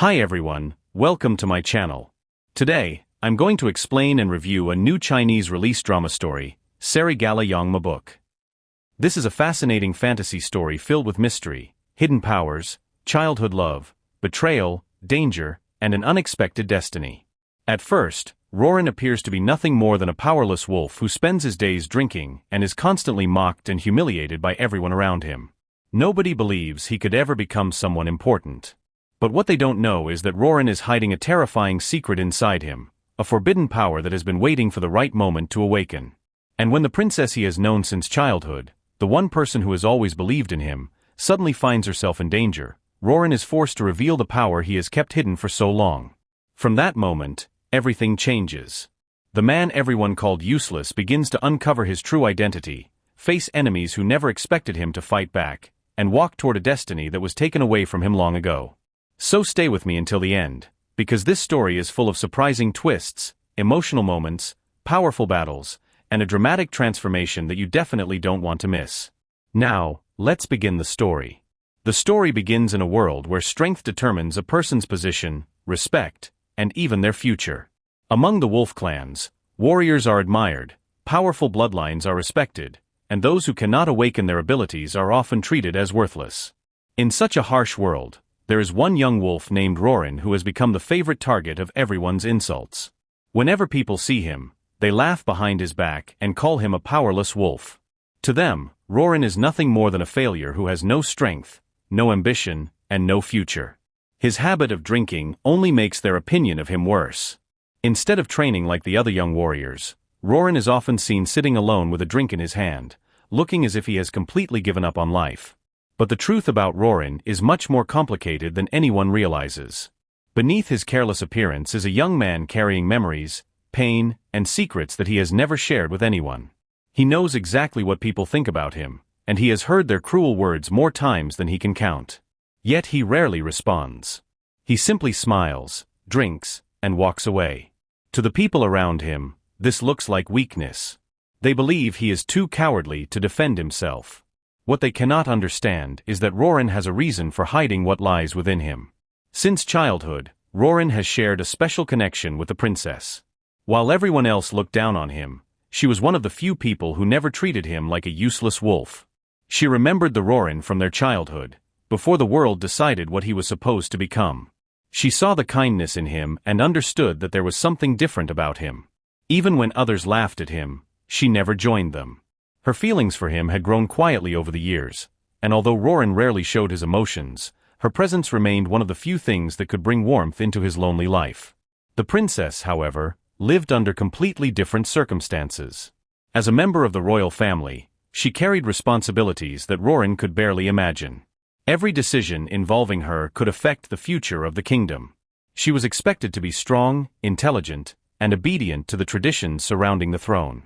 Hi everyone, welcome to my channel. Today, I'm going to explain and review a new Chinese release drama story, Serigala yang Mabuk. This is a fascinating fantasy story filled with mystery, hidden powers, childhood love, betrayal, danger, and an unexpected destiny. At first, Roran appears to be nothing more than a powerless wolf who spends his days drinking and is constantly mocked and humiliated by everyone around him. Nobody believes he could ever become someone important. But what they don't know is that Roran is hiding a terrifying secret inside him, a forbidden power that has been waiting for the right moment to awaken. And when the princess he has known since childhood, the one person who has always believed in him, suddenly finds herself in danger, Roran is forced to reveal the power he has kept hidden for so long. From that moment, everything changes. The man everyone called useless begins to uncover his true identity, face enemies who never expected him to fight back, and walk toward a destiny that was taken away from him long ago. So stay with me until the end, because this story is full of surprising twists, emotional moments, powerful battles, and a dramatic transformation that you definitely don't want to miss. Now, let's begin the story. The story begins in a world where strength determines a person's position, respect, and even their future. Among the wolf clans, warriors are admired, powerful bloodlines are respected, and those who cannot awaken their abilities are often treated as worthless. In such a harsh world, there is one young wolf named Roran who has become the favorite target of everyone's insults. Whenever people see him, they laugh behind his back and call him a powerless wolf. To them, Roran is nothing more than a failure who has no strength, no ambition, and no future. His habit of drinking only makes their opinion of him worse. Instead of training like the other young warriors, Roran is often seen sitting alone with a drink in his hand, looking as if he has completely given up on life. But the truth about Roran is much more complicated than anyone realizes. Beneath his careless appearance is a young man carrying memories, pain, and secrets that he has never shared with anyone. He knows exactly what people think about him, and he has heard their cruel words more times than he can count. Yet he rarely responds. He simply smiles, drinks, and walks away. To the people around him, this looks like weakness. They believe he is too cowardly to defend himself. What they cannot understand is that Roran has a reason for hiding what lies within him. Since childhood, Roran has shared a special connection with the princess. While everyone else looked down on him, she was one of the few people who never treated him like a useless wolf. She remembered the Roran from their childhood, before the world decided what he was supposed to become. She saw the kindness in him and understood that there was something different about him. Even when others laughed at him, she never joined them. Her feelings for him had grown quietly over the years, and although Roran rarely showed his emotions, her presence remained one of the few things that could bring warmth into his lonely life. The princess, however, lived under completely different circumstances. As a member of the royal family, she carried responsibilities that Roran could barely imagine. Every decision involving her could affect the future of the kingdom. She was expected to be strong, intelligent, and obedient to the traditions surrounding the throne.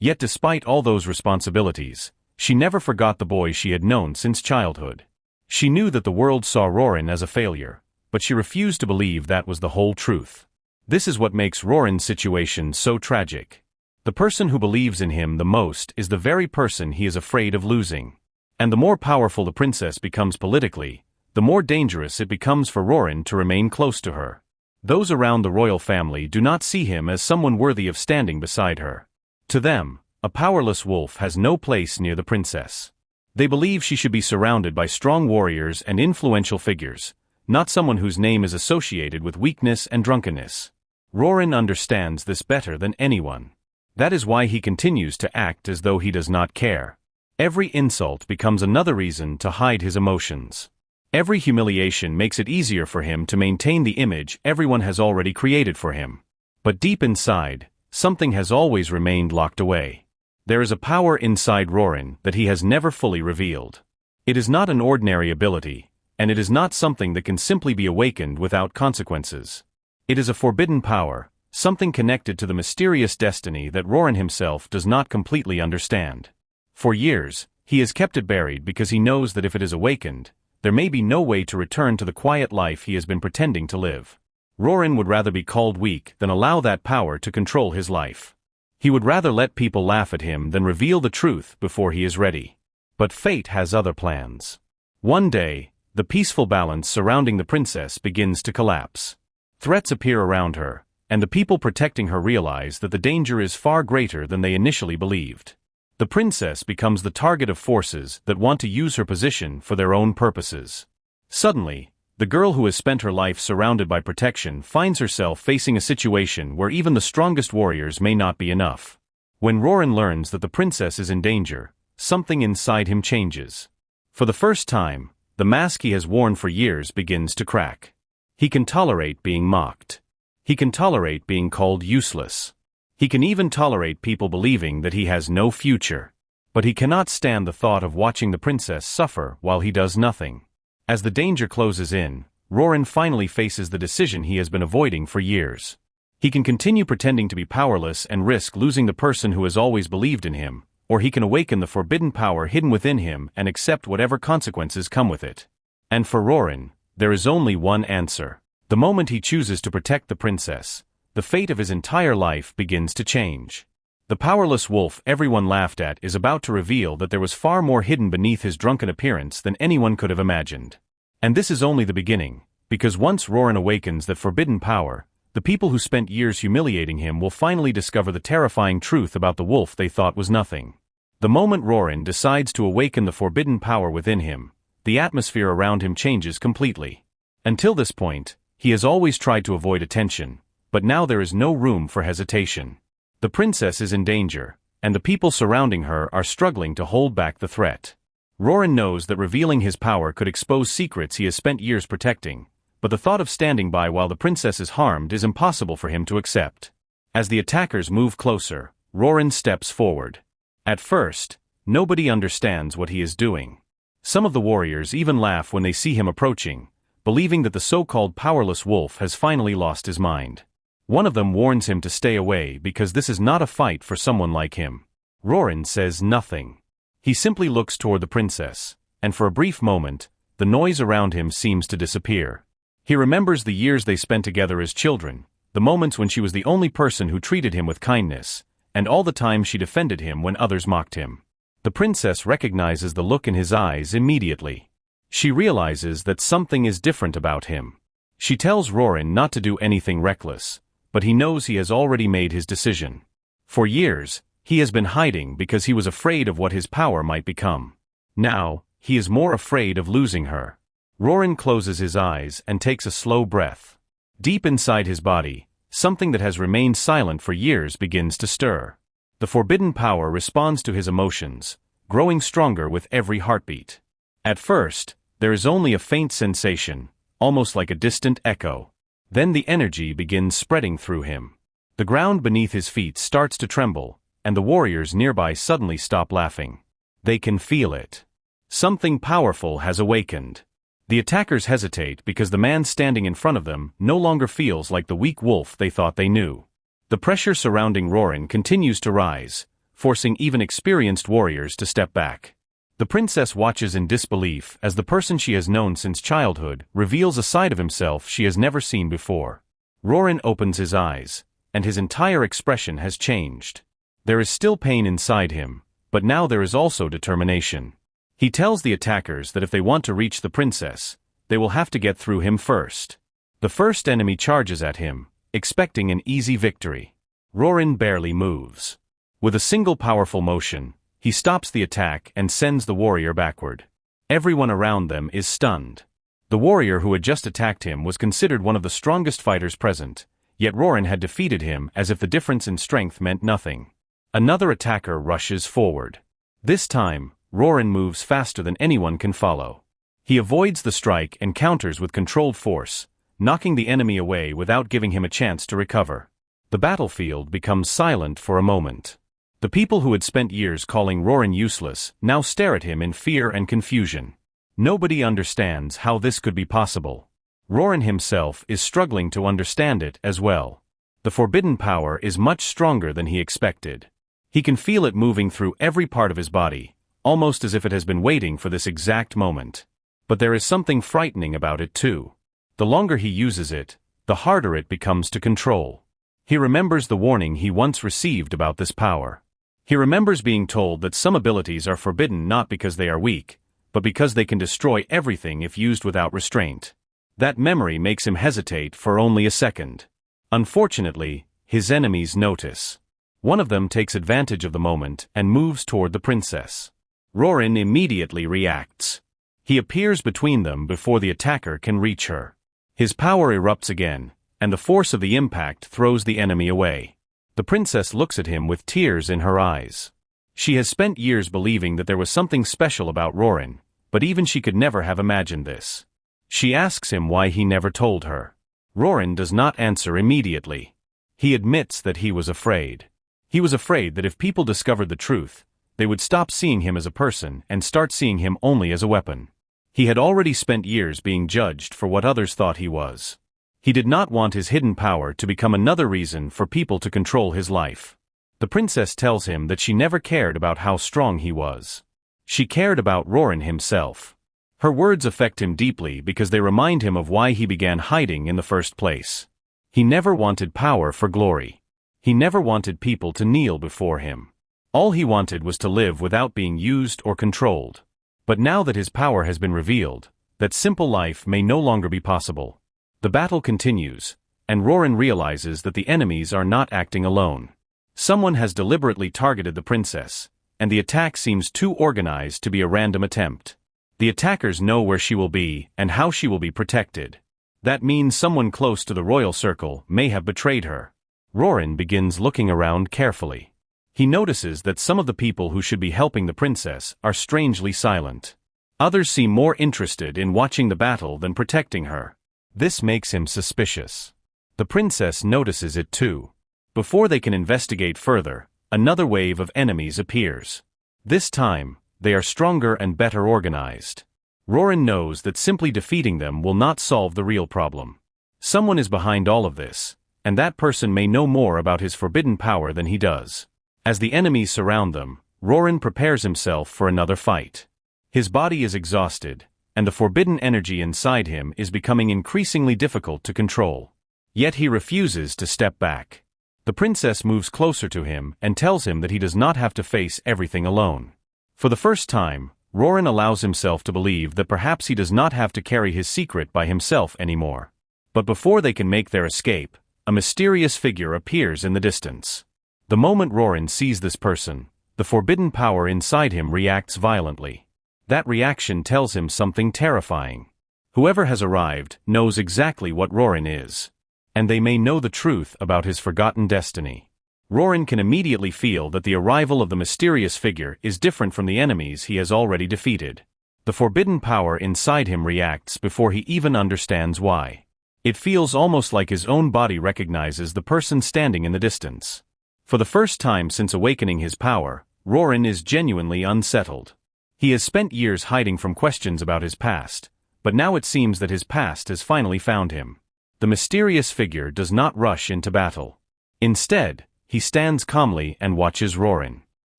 Yet despite all those responsibilities, she never forgot the boy she had known since childhood. She knew that the world saw Roran as a failure, but she refused to believe that was the whole truth. This is what makes Roran's situation so tragic. The person who believes in him the most is the very person he is afraid of losing. And the more powerful the princess becomes politically, the more dangerous it becomes for Roran to remain close to her. Those around the royal family do not see him as someone worthy of standing beside her. To them, a powerless wolf has no place near the princess. They believe she should be surrounded by strong warriors and influential figures, not someone whose name is associated with weakness and drunkenness. Roran understands this better than anyone. That is why he continues to act as though he does not care. Every insult becomes another reason to hide his emotions. Every humiliation makes it easier for him to maintain the image everyone has already created for him. But deep inside, something has always remained locked away. There is a power inside Roran that he has never fully revealed. It is not an ordinary ability, and it is not something that can simply be awakened without consequences. It is a forbidden power, something connected to the mysterious destiny that Roran himself does not completely understand. For years, he has kept it buried because he knows that if it is awakened, there may be no way to return to the quiet life he has been pretending to live. Roran would rather be called weak than allow that power to control his life. He would rather let people laugh at him than reveal the truth before he is ready. But fate has other plans. One day, The peaceful balance surrounding the princess begins to collapse. Threats appear around her, and the people protecting her realize that the danger is far greater than they initially believed. The princess becomes the target of forces that want to use her position for their own purposes. Suddenly, the girl who has spent her life surrounded by protection finds herself facing a situation where even the strongest warriors may not be enough. When Roran learns that the princess is in danger, something inside him changes. For the first time, the mask he has worn for years begins to crack. He can tolerate being mocked. He can tolerate being called useless. He can even tolerate people believing that he has no future. But he cannot stand the thought of watching the princess suffer while he does nothing. As the danger closes in, Roran finally faces the decision he has been avoiding for years. He can continue pretending to be powerless and risk losing the person who has always believed in him, or he can awaken the forbidden power hidden within him and accept whatever consequences come with it. And for Roran, there is only one answer. The moment he chooses to protect the princess, the fate of his entire life begins to change. The powerless wolf everyone laughed at is about to reveal that there was far more hidden beneath his drunken appearance than anyone could have imagined. And this is only the beginning, because once Roran awakens that forbidden power, the people who spent years humiliating him will finally discover the terrifying truth about the wolf they thought was nothing. The moment Roran decides to awaken the forbidden power within him, the atmosphere around him changes completely. Until this point, he has always tried to avoid attention, but now there is no room for hesitation. The princess is in danger, and the people surrounding her are struggling to hold back the threat. Roran knows that revealing his power could expose secrets he has spent years protecting, but the thought of standing by while the princess is harmed is impossible for him to accept. As the attackers move closer, Roran steps forward. At first, nobody understands what he is doing. Some of the warriors even laugh when they see him approaching, believing that the so-called powerless wolf has finally lost his mind. One of them warns him to stay away because this is not a fight for someone like him. Roran says nothing. He simply looks toward the princess, and for a brief moment, the noise around him seems to disappear. He remembers the years they spent together as children, the moments when she was the only person who treated him with kindness, and all the times she defended him when others mocked him. The princess recognizes the look in his eyes immediately. She realizes that something is different about him. She tells Roran not to do anything reckless, but he knows he has already made his decision. For years, he has been hiding because he was afraid of what his power might become. Now, he is more afraid of losing her. Roran closes his eyes and takes a slow breath. Deep inside his body, something that has remained silent for years begins to stir. The forbidden power responds to his emotions, growing stronger with every heartbeat. At first, there is only a faint sensation, almost like a distant echo. Then the energy begins spreading through him. The ground beneath his feet starts to tremble, and the warriors nearby suddenly stop laughing. They can feel it. Something powerful has awakened. The attackers hesitate because the man standing in front of them no longer feels like the weak wolf they thought they knew. The pressure surrounding Roran continues to rise, forcing even experienced warriors to step back. The princess watches in disbelief as the person she has known since childhood reveals a side of himself she has never seen before. Roran opens his eyes, and his entire expression has changed. There is still pain inside him, but now there is also determination. He tells the attackers that if they want to reach the princess, they will have to get through him first. The first enemy charges at him, expecting an easy victory. Roran barely moves. With a single powerful motion, he stops the attack and sends the warrior backward. Everyone around them is stunned. The warrior who had just attacked him was considered one of the strongest fighters present, yet Roran had defeated him as if the difference in strength meant nothing. Another attacker rushes forward. This time, Roran moves faster than anyone can follow. He avoids the strike and counters with controlled force, knocking the enemy away without giving him a chance to recover. The battlefield becomes silent for a moment. The people who had spent years calling Roran useless now stare at him in fear and confusion. Nobody understands how this could be possible. Roran himself is struggling to understand it as well. The forbidden power is much stronger than he expected. He can feel it moving through every part of his body, almost as if it has been waiting for this exact moment. But there is something frightening about it too. The longer he uses it, the harder it becomes to control. He remembers the warning he once received about this power. He remembers being told that some abilities are forbidden not because they are weak, but because they can destroy everything if used without restraint. That memory makes him hesitate for only a second. Unfortunately, his enemies notice. One of them takes advantage of the moment and moves toward the princess. Rorin immediately reacts. He appears between them before the attacker can reach her. His power erupts again, and the force of the impact throws the enemy away. The princess looks at him with tears in her eyes. She has spent years believing that there was something special about Rorin, but even she could never have imagined this. She asks him why he never told her. Rorin does not answer immediately. He admits that he was afraid. He was afraid that if people discovered the truth, they would stop seeing him as a person and start seeing him only as a weapon. He had already spent years being judged for what others thought he was. He did not want his hidden power to become another reason for people to control his life. The princess tells him that she never cared about how strong he was. She cared about Rorin himself. Her words affect him deeply because they remind him of why he began hiding in the first place. He never wanted power for glory. He never wanted people to kneel before him. All he wanted was to live without being used or controlled. But now that his power has been revealed, that simple life may no longer be possible. The battle continues, and Rorin realizes that the enemies are not acting alone. Someone has deliberately targeted the princess, and the attack seems too organized to be a random attempt. The attackers know where she will be and how she will be protected. That means someone close to the royal circle may have betrayed her. Rorin begins looking around carefully. He notices that some of the people who should be helping the princess are strangely silent. Others seem more interested in watching the battle than protecting her. This makes him suspicious. The princess notices it too. Before they can investigate further, another wave of enemies appears. This time, they are stronger and better organized. Rorin knows that simply defeating them will not solve the real problem. Someone is behind all of this, and that person may know more about his forbidden power than he does. As the enemies surround them, Rorin prepares himself for another fight. His body is exhausted, and the forbidden energy inside him is becoming increasingly difficult to control. Yet he refuses to step back. The princess moves closer to him and tells him that he does not have to face everything alone. For the first time, Rorin allows himself to believe that perhaps he does not have to carry his secret by himself anymore. But before they can make their escape, a mysterious figure appears in the distance. The moment Rorin sees this person, the forbidden power inside him reacts violently. That reaction tells him something terrifying. Whoever has arrived knows exactly what Rorin is. And they may know the truth about his forgotten destiny. Rorin can immediately feel that the arrival of the mysterious figure is different from the enemies he has already defeated. The forbidden power inside him reacts before he even understands why. It feels almost like his own body recognizes the person standing in the distance. For the first time since awakening his power, Rorin is genuinely unsettled. He has spent years hiding from questions about his past, but now it seems that his past has finally found him. The mysterious figure does not rush into battle. Instead, he stands calmly and watches Rorin.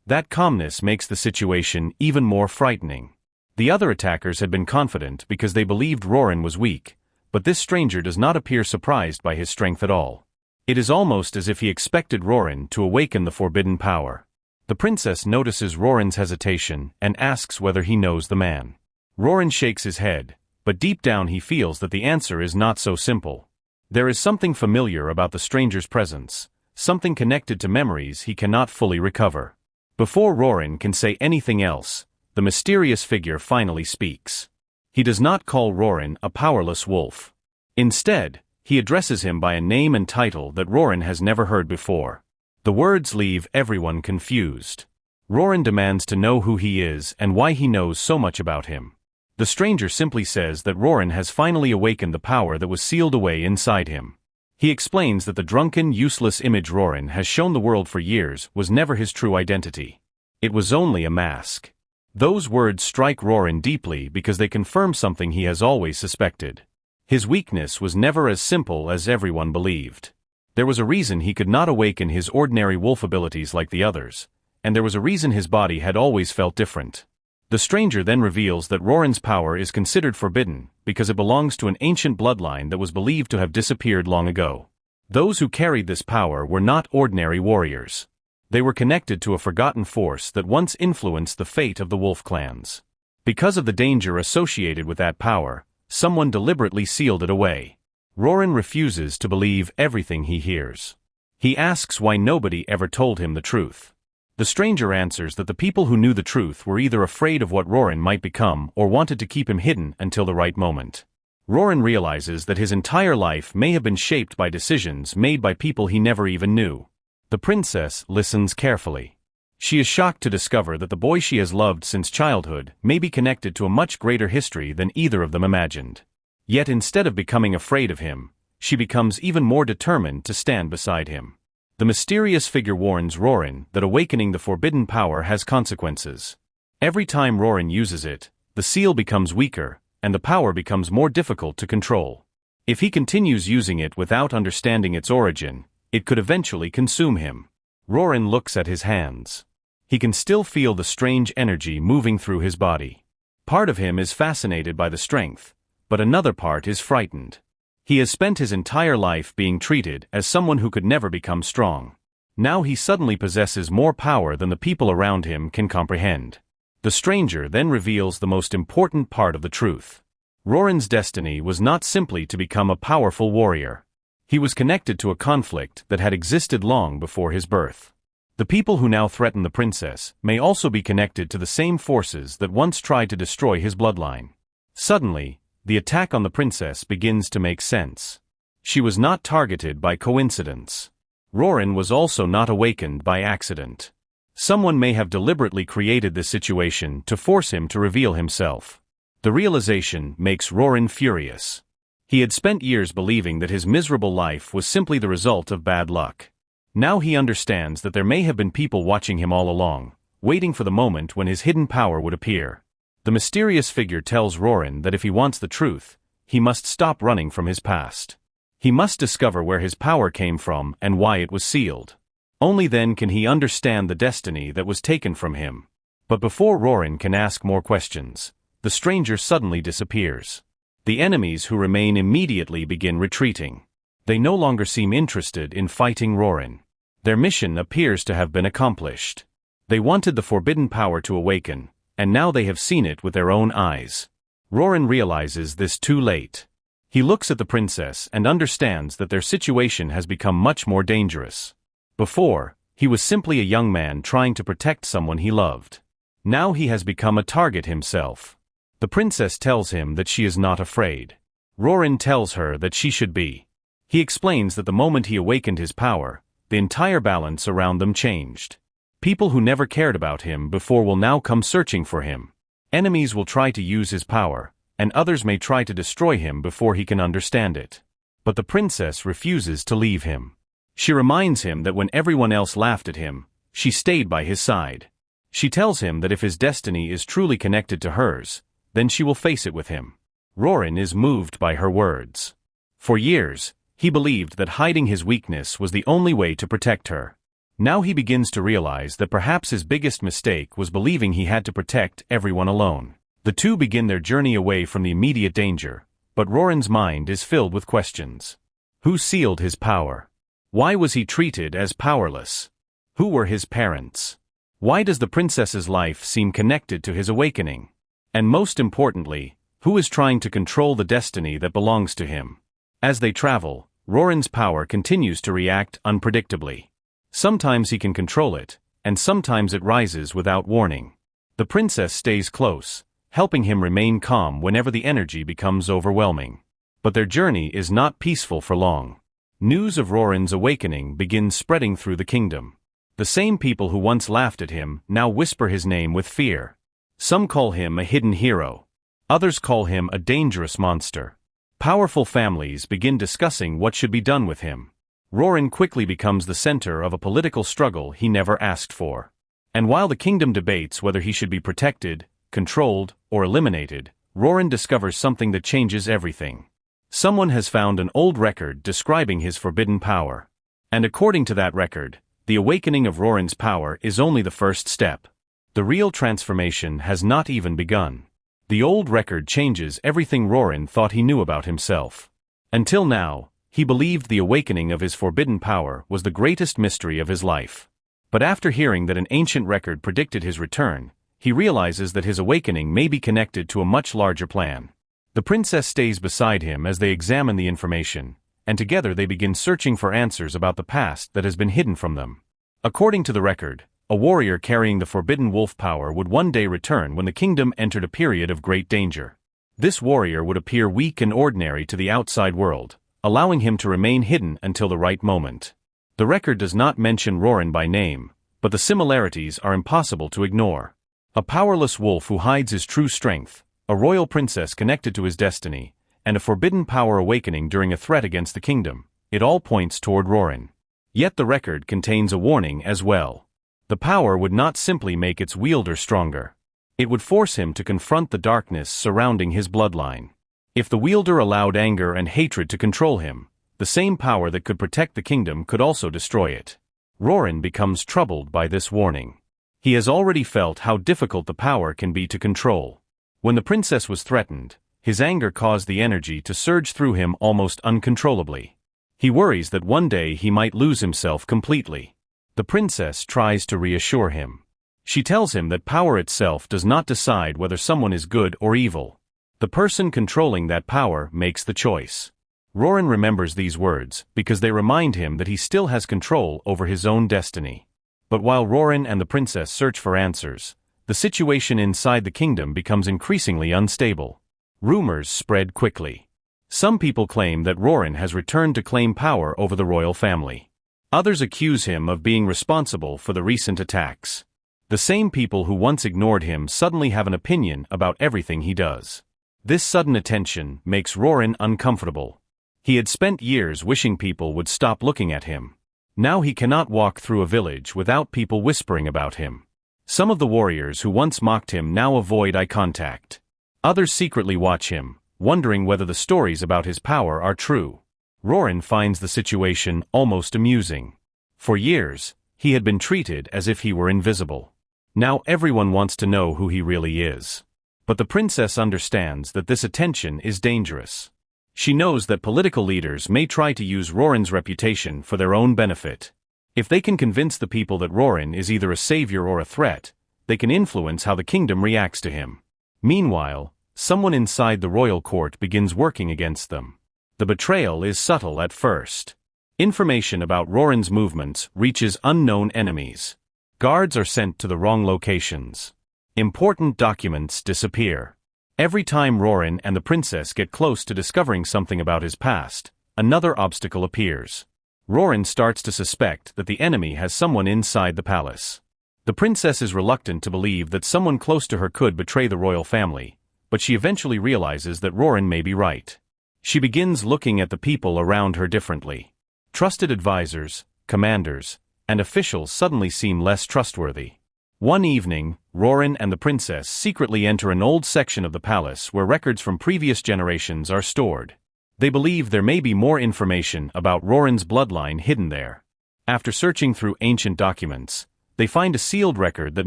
That calmness makes the situation even more frightening. The other attackers had been confident because they believed Rorin was weak, but this stranger does not appear surprised by his strength at all. It is almost as if he expected Rorin to awaken the forbidden power. The princess notices Rorin's hesitation and asks whether he knows the man. Rorin shakes his head, but deep down he feels that the answer is not so simple. There is something familiar about the stranger's presence, something connected to memories he cannot fully recover. Before Rorin can say anything else, the mysterious figure finally speaks. He does not call Rorin a powerless wolf. Instead, he addresses him by a name and title that Rorin has never heard before. The words leave everyone confused. Rorin demands to know who he is and why he knows so much about him. The stranger simply says that Rorin has finally awakened the power that was sealed away inside him. He explains that the drunken, useless image Rorin has shown the world for years was never his true identity. It was only a mask. Those words strike Rorin deeply because they confirm something he has always suspected. His weakness was never as simple as everyone believed. There was a reason he could not awaken his ordinary wolf abilities like the others, and there was a reason his body had always felt different. The stranger then reveals that Rorin's power is considered forbidden because it belongs to an ancient bloodline that was believed to have disappeared long ago. Those who carried this power were not ordinary warriors. They were connected to a forgotten force that once influenced the fate of the wolf clans. Because of the danger associated with that power, someone deliberately sealed it away. Roran refuses to believe everything he hears. He asks why nobody ever told him the truth. The stranger answers that the people who knew the truth were either afraid of what Roran might become or wanted to keep him hidden until the right moment. Roran realizes that his entire life may have been shaped by decisions made by people he never even knew. The princess listens carefully. She is shocked to discover that the boy she has loved since childhood may be connected to a much greater history than either of them imagined. Yet instead of becoming afraid of him, she becomes even more determined to stand beside him. The mysterious figure warns Roran that awakening the forbidden power has consequences. Every time Roran uses it, the seal becomes weaker, and the power becomes more difficult to control. If he continues using it without understanding its origin, it could eventually consume him. Roran looks at his hands. He can still feel the strange energy moving through his body. Part of him is fascinated by the strength, but another part is frightened. He has spent his entire life being treated as someone who could never become strong. Now he suddenly possesses more power than the people around him can comprehend. The stranger then reveals the most important part of the truth. Roran's destiny was not simply to become a powerful warrior. He was connected to a conflict that had existed long before his birth. The people who now threaten the princess may also be connected to the same forces that once tried to destroy his bloodline. Suddenly, the attack on the princess begins to make sense. She was not targeted by coincidence. Roran was also not awakened by accident. Someone may have deliberately created this situation to force him to reveal himself. The realization makes Roran furious. He had spent years believing that his miserable life was simply the result of bad luck. Now he understands that there may have been people watching him all along, waiting for the moment when his hidden power would appear. The mysterious figure tells Roran that if he wants the truth, he must stop running from his past. He must discover where his power came from and why it was sealed. Only then can he understand the destiny that was taken from him. But before Roran can ask more questions, the stranger suddenly disappears. The enemies who remain immediately begin retreating. They no longer seem interested in fighting Roran. Their mission appears to have been accomplished. They wanted the forbidden power to awaken, and now they have seen it with their own eyes. Roran realizes this too late. He looks at the princess and understands that their situation has become much more dangerous. Before, he was simply a young man trying to protect someone he loved. Now he has become a target himself. The princess tells him that she is not afraid. Roran tells her that she should be. He explains that the moment he awakened his power, the entire balance around them changed. People who never cared about him before will now come searching for him. Enemies will try to use his power, and others may try to destroy him before he can understand it. But the princess refuses to leave him. She reminds him that when everyone else laughed at him, she stayed by his side. She tells him that if his destiny is truly connected to hers, then she will face it with him. Roran is moved by her words. For years, he believed that hiding his weakness was the only way to protect her. Now he begins to realize that perhaps his biggest mistake was believing he had to protect everyone alone. The two begin their journey away from the immediate danger, but Roran's mind is filled with questions. Who sealed his power? Why was he treated as powerless? Who were his parents? Why does the princess's life seem connected to his awakening? And most importantly, who is trying to control the destiny that belongs to him? As they travel, Roran's power continues to react unpredictably. Sometimes he can control it, and sometimes it rises without warning. The princess stays close, helping him remain calm whenever the energy becomes overwhelming. But their journey is not peaceful for long. News of Roran's awakening begins spreading through the kingdom. The same people who once laughed at him now whisper his name with fear. Some call him a hidden hero. Others call him a dangerous monster. Powerful families begin discussing what should be done with him. Roran quickly becomes the center of a political struggle he never asked for. And while the kingdom debates whether he should be protected, controlled, or eliminated, Roran discovers something that changes everything. Someone has found an old record describing his forbidden power. And according to that record, the awakening of Roran's power is only the first step. The real transformation has not even begun. The old record changes everything Roran thought he knew about himself. Until now, he believed the awakening of his forbidden power was the greatest mystery of his life. But after hearing that an ancient record predicted his return, He realizes that his awakening may be connected to a much larger plan. The princess stays beside him as they examine the information, and together they begin searching for answers about the past that has been hidden from them. According to the record, a warrior carrying the forbidden wolf power would one day return when the kingdom entered a period of great danger. This warrior would appear weak and ordinary to the outside world, allowing him to remain hidden until the right moment. The record does not mention Roran by name, but the similarities are impossible to ignore. A powerless wolf who hides his true strength, a royal princess connected to his destiny, and a forbidden power awakening during a threat against the kingdom, it all points toward Roran. Yet the record contains a warning as well. The power would not simply make its wielder stronger. It would force him to confront the darkness surrounding his bloodline. If the wielder allowed anger and hatred to control him, the same power that could protect the kingdom could also destroy it. Roran becomes troubled by this warning. He has already felt how difficult the power can be to control. When the princess was threatened, his anger caused the energy to surge through him almost uncontrollably. He worries that one day he might lose himself completely. The princess tries to reassure him. She tells him that power itself does not decide whether someone is good or evil. The person controlling that power makes the choice. Roran remembers these words because they remind him that he still has control over his own destiny. But while Roran and the princess search for answers, the situation inside the kingdom becomes increasingly unstable. Rumors spread quickly. Some people claim that Roran has returned to claim power over the royal family. Others accuse him of being responsible for the recent attacks. The same people who once ignored him suddenly have an opinion about everything he does. This sudden attention makes Roran uncomfortable. He had spent years wishing people would stop looking at him. Now he cannot walk through a village without people whispering about him. Some of the warriors who once mocked him now avoid eye contact. Others secretly watch him, wondering whether the stories about his power are true. Roran finds the situation almost amusing. For years, he had been treated as if he were invisible. Now everyone wants to know who he really is. But the princess understands that this attention is dangerous. She knows that political leaders may try to use Roran's reputation for their own benefit. If they can convince the people that Roran is either a savior or a threat, they can influence how the kingdom reacts to him. Meanwhile, someone inside the royal court begins working against them. The betrayal is subtle at first. Information about Roran's movements reaches unknown enemies. Guards are sent to the wrong locations. Important documents disappear. Every time Roran and the princess get close to discovering something about his past, another obstacle appears. Roran starts to suspect that the enemy has someone inside the palace. The princess is reluctant to believe that someone close to her could betray the royal family, but she eventually realizes that Roran may be right. She begins looking at the people around her differently. Trusted advisors, commanders, and officials suddenly seem less trustworthy. One evening, Roran and the princess secretly enter an old section of the palace where records from previous generations are stored. They believe there may be more information about Roran's bloodline hidden there. After searching through ancient documents, they find a sealed record that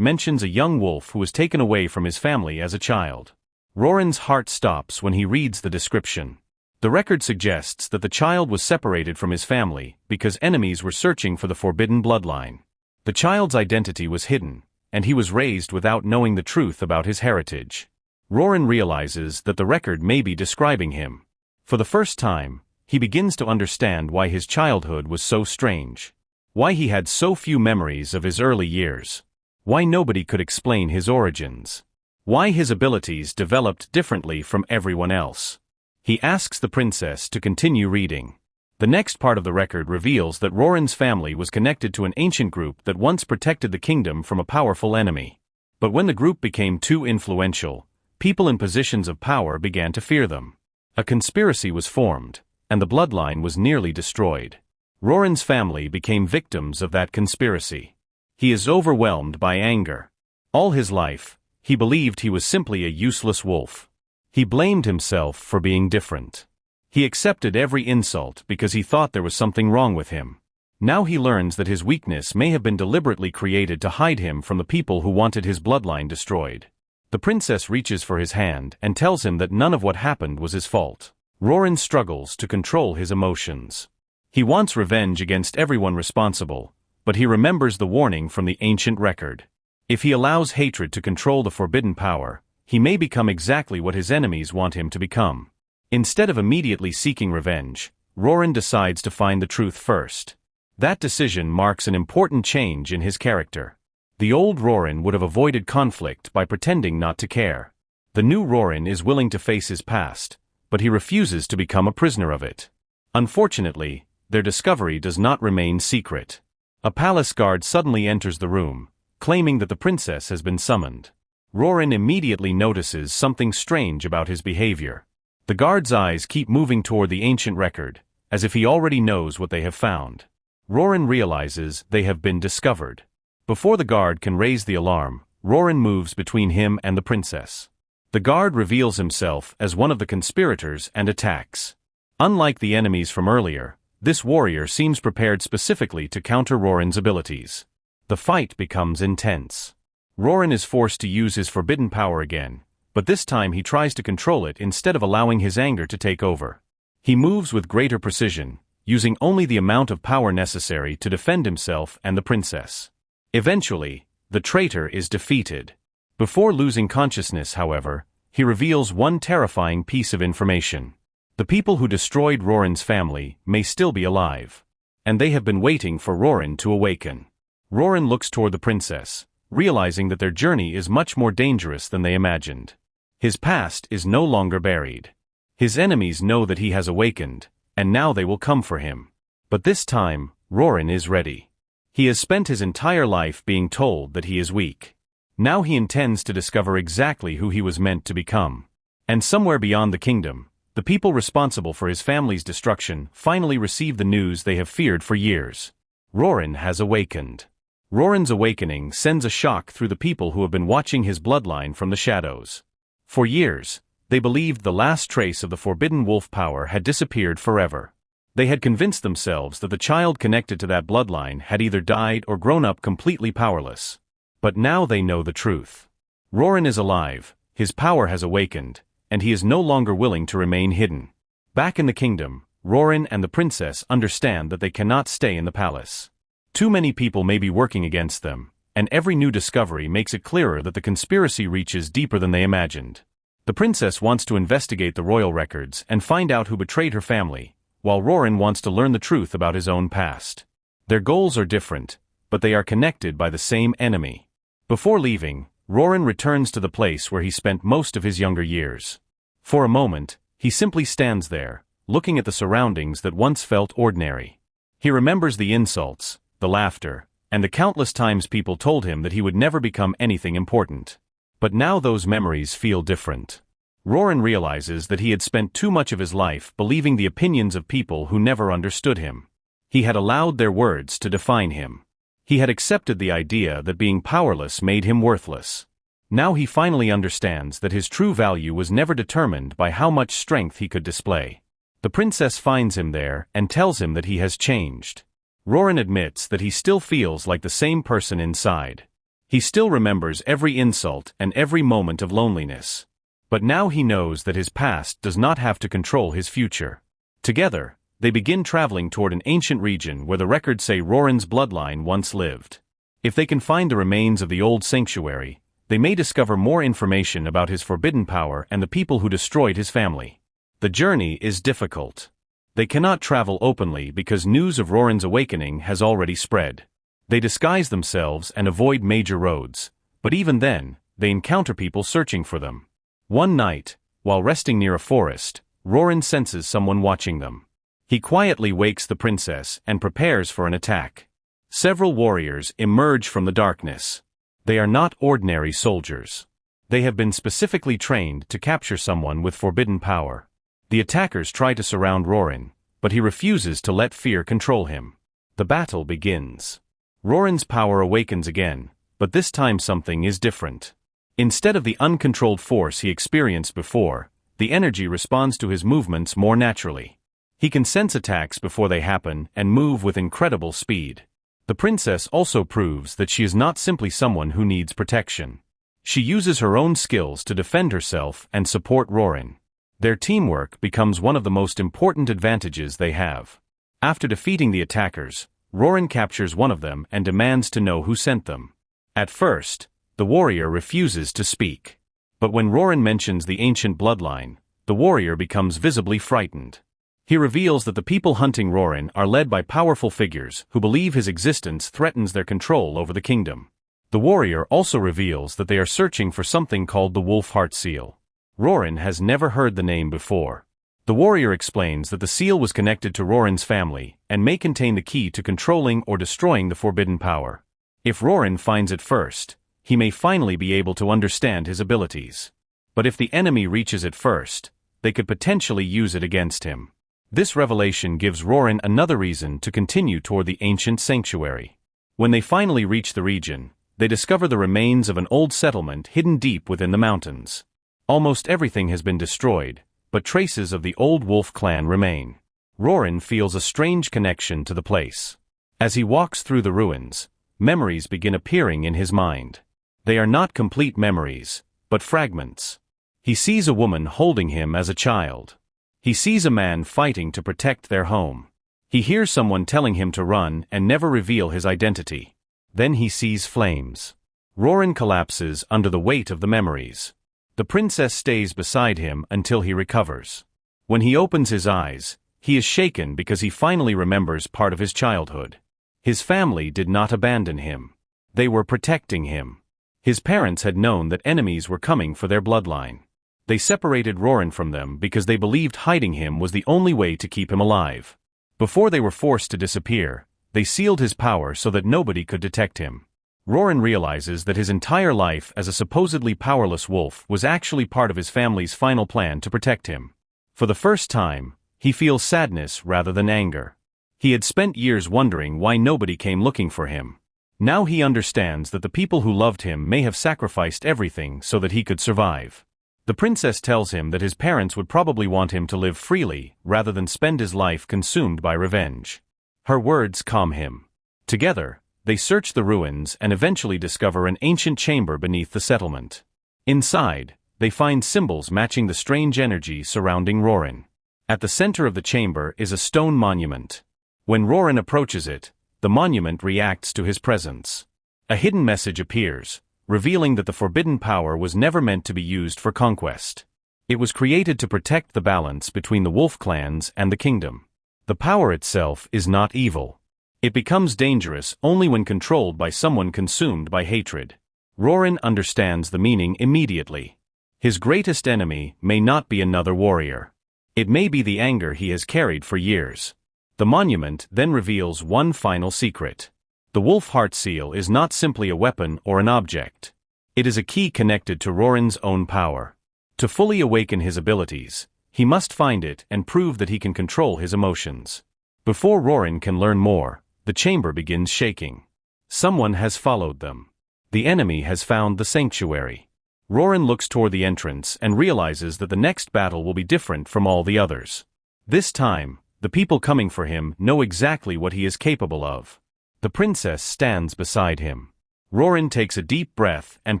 mentions a young wolf who was taken away from his family as a child. Roran's heart stops when he reads the description. The record suggests that the child was separated from his family because enemies were searching for the forbidden bloodline. The child's identity was hidden, and he was raised without knowing the truth about his heritage. Roran realizes that the record may be describing him. For the first time, he begins to understand why his childhood was so strange. Why he had so few memories of his early years. Why nobody could explain his origins. Why his abilities developed differently from everyone else. He asks the princess to continue reading. The next part of the record reveals that Roran's family was connected to an ancient group that once protected the kingdom from a powerful enemy. But when the group became too influential, people in positions of power began to fear them. A conspiracy was formed, and the bloodline was nearly destroyed. Roran's family became victims of that conspiracy. He is overwhelmed by anger. All his life, he believed he was simply a useless wolf. He blamed himself for being different. He accepted every insult because he thought there was something wrong with him. Now he learns that his weakness may have been deliberately created to hide him from the people who wanted his bloodline destroyed. The princess reaches for his hand and tells him that none of what happened was his fault. Roran struggles to control his emotions. He wants revenge against everyone responsible, but he remembers the warning from the ancient record. If he allows hatred to control the forbidden power, he may become exactly what his enemies want him to become. Instead of immediately seeking revenge, Roran decides to find the truth first. That decision marks an important change in his character. The old Roran would have avoided conflict by pretending not to care. The new Roran is willing to face his past, but he refuses to become a prisoner of it. Unfortunately, their discovery does not remain secret. A palace guard suddenly enters the room, claiming that the princess has been summoned. Roran immediately notices something strange about his behavior. The guard's eyes keep moving toward the ancient record, as if he already knows what they have found. Roran realizes they have been discovered. Before the guard can raise the alarm, Roran moves between him and the princess. The guard reveals himself as one of the conspirators and attacks. Unlike the enemies from earlier, this warrior seems prepared specifically to counter Roran's abilities. The fight becomes intense. Roran is forced to use his forbidden power again, but this time he tries to control it instead of allowing his anger to take over. He moves with greater precision, using only the amount of power necessary to defend himself and the princess. Eventually, the traitor is defeated. Before losing consciousness, however, he reveals one terrifying piece of information. The people who destroyed Roran's family may still be alive, and they have been waiting for Roran to awaken. Roran looks toward the princess, realizing that their journey is much more dangerous than they imagined. His past is no longer buried. His enemies know that he has awakened, and now they will come for him. But this time, Roran is ready. He has spent his entire life being told that he is weak. Now he intends to discover exactly who he was meant to become. And somewhere beyond the kingdom, the people responsible for his family's destruction finally receive the news they have feared for years. Roran has awakened. Roran's awakening sends a shock through the people who have been watching his bloodline from the shadows. For years, they believed the last trace of the forbidden wolf power had disappeared forever. They had convinced themselves that the child connected to that bloodline had either died or grown up completely powerless. But now they know the truth. Roran is alive, his power has awakened, and he is no longer willing to remain hidden. Back in the kingdom, Roran and the princess understand that they cannot stay in the palace. Too many people may be working against them, and every new discovery makes it clearer that the conspiracy reaches deeper than they imagined. The princess wants to investigate the royal records and find out who betrayed her family, while Roran wants to learn the truth about his own past. Their goals are different, but they are connected by the same enemy. Before leaving, Roran returns to the place where he spent most of his younger years. For a moment, he simply stands there, looking at the surroundings that once felt ordinary. He remembers the insults, the laughter, and the countless times people told him that he would never become anything important. But now those memories feel different. Roran realizes that he had spent too much of his life believing the opinions of people who never understood him. He had allowed their words to define him. He had accepted the idea that being powerless made him worthless. Now he finally understands that his true value was never determined by how much strength he could display. The princess finds him there and tells him that he has changed. Roran admits that he still feels like the same person inside. He still remembers every insult and every moment of loneliness. But now he knows that his past does not have to control his future. Together, they begin traveling toward an ancient region where the records say Roran's bloodline once lived. If they can find the remains of the old sanctuary, they may discover more information about his forbidden power and the people who destroyed his family. The journey is difficult. They cannot travel openly because news of Roran's awakening has already spread. They disguise themselves and avoid major roads, but even then, they encounter people searching for them. One night, while resting near a forest, Roran senses someone watching them. He quietly wakes the princess and prepares for an attack. Several warriors emerge from the darkness. They are not ordinary soldiers. They have been specifically trained to capture someone with forbidden power. The attackers try to surround Roran, but he refuses to let fear control him. The battle begins. Roran's power awakens again, but this time something is different. Instead of the uncontrolled force he experienced before, the energy responds to his movements more naturally. He can sense attacks before they happen and move with incredible speed. The princess also proves that she is not simply someone who needs protection. She uses her own skills to defend herself and support Roran. Their teamwork becomes one of the most important advantages they have. After defeating the attackers, Roran captures one of them and demands to know who sent them. At first, The warrior refuses to speak. But when Roran mentions the ancient bloodline, the warrior becomes visibly frightened. He reveals that the people hunting Roran are led by powerful figures who believe his existence threatens their control over the kingdom. The warrior also reveals that they are searching for something called the Wolf Heart Seal. Roran has never heard the name before. The warrior explains that the seal was connected to Roran's family and may contain the key to controlling or destroying the forbidden power. If Roran finds it first, he may finally be able to understand his abilities. But if the enemy reaches it first, they could potentially use it against him. This revelation gives Roran another reason to continue toward the ancient sanctuary. When they finally reach the region, they discover the remains of an old settlement hidden deep within the mountains. Almost everything has been destroyed, but traces of the old wolf clan remain. Roran feels a strange connection to the place. As he walks through the ruins, memories begin appearing in his mind. They are not complete memories, but fragments. He sees a woman holding him as a child. He sees a man fighting to protect their home. He hears someone telling him to run and never reveal his identity. Then he sees flames. Roran collapses under the weight of the memories. The princess stays beside him until he recovers. When he opens his eyes, he is shaken because he finally remembers part of his childhood. His family did not abandon him. They were protecting him. His parents had known that enemies were coming for their bloodline. They separated Roran from them because they believed hiding him was the only way to keep him alive. Before they were forced to disappear, they sealed his power so that nobody could detect him. Roran realizes that his entire life as a supposedly powerless wolf was actually part of his family's final plan to protect him. For the first time, he feels sadness rather than anger. He had spent years wondering why nobody came looking for him. Now he understands that the people who loved him may have sacrificed everything so that he could survive. The princess tells him that his parents would probably want him to live freely rather than spend his life consumed by revenge. Her words calm him. Together, they search the ruins and eventually discover an ancient chamber beneath the settlement. Inside, they find symbols matching the strange energy surrounding Roran. At the center of the chamber is a stone monument. When Roran approaches it, the monument reacts to his presence. A hidden message appears, revealing that the forbidden power was never meant to be used for conquest. It was created to protect the balance between the wolf clans and the kingdom. The power itself is not evil. It becomes dangerous only when controlled by someone consumed by hatred. Roran understands the meaning immediately. His greatest enemy may not be another warrior. It may be the anger he has carried for years. The monument then reveals one final secret. The Wolf Heart Seal is not simply a weapon or an object. It is a key connected to Roran's own power. To fully awaken his abilities, he must find it and prove that he can control his emotions. Before Roran can learn more, the chamber begins shaking. Someone has followed them. The enemy has found the sanctuary. Roran looks toward the entrance and realizes that the next battle will be different from all the others. This time, the people coming for him know exactly what he is capable of. The princess stands beside him. Roran takes a deep breath and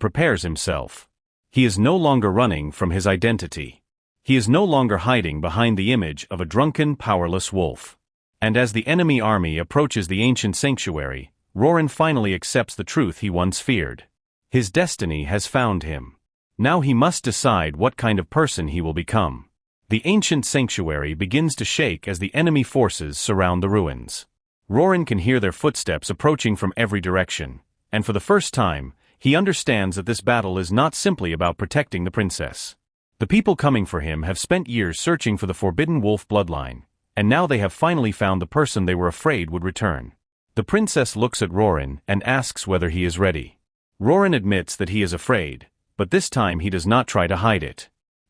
prepares himself. He is no longer running from his identity. He is no longer hiding behind the image of a drunken, powerless wolf. And as the enemy army approaches the ancient sanctuary, Roran finally accepts the truth he once feared. His destiny has found him. Now he must decide what kind of person he will become. The ancient sanctuary begins to shake as the enemy forces surround the ruins. Roran can hear their footsteps approaching from every direction, and for the first time, he understands that this battle is not simply about protecting the princess. The people coming for him have spent years searching for the forbidden wolf bloodline, and now they have finally found the person they were afraid would return. The princess looks at Roran and asks whether he is ready. Roran admits that he is afraid, but this time he does not try to hide it.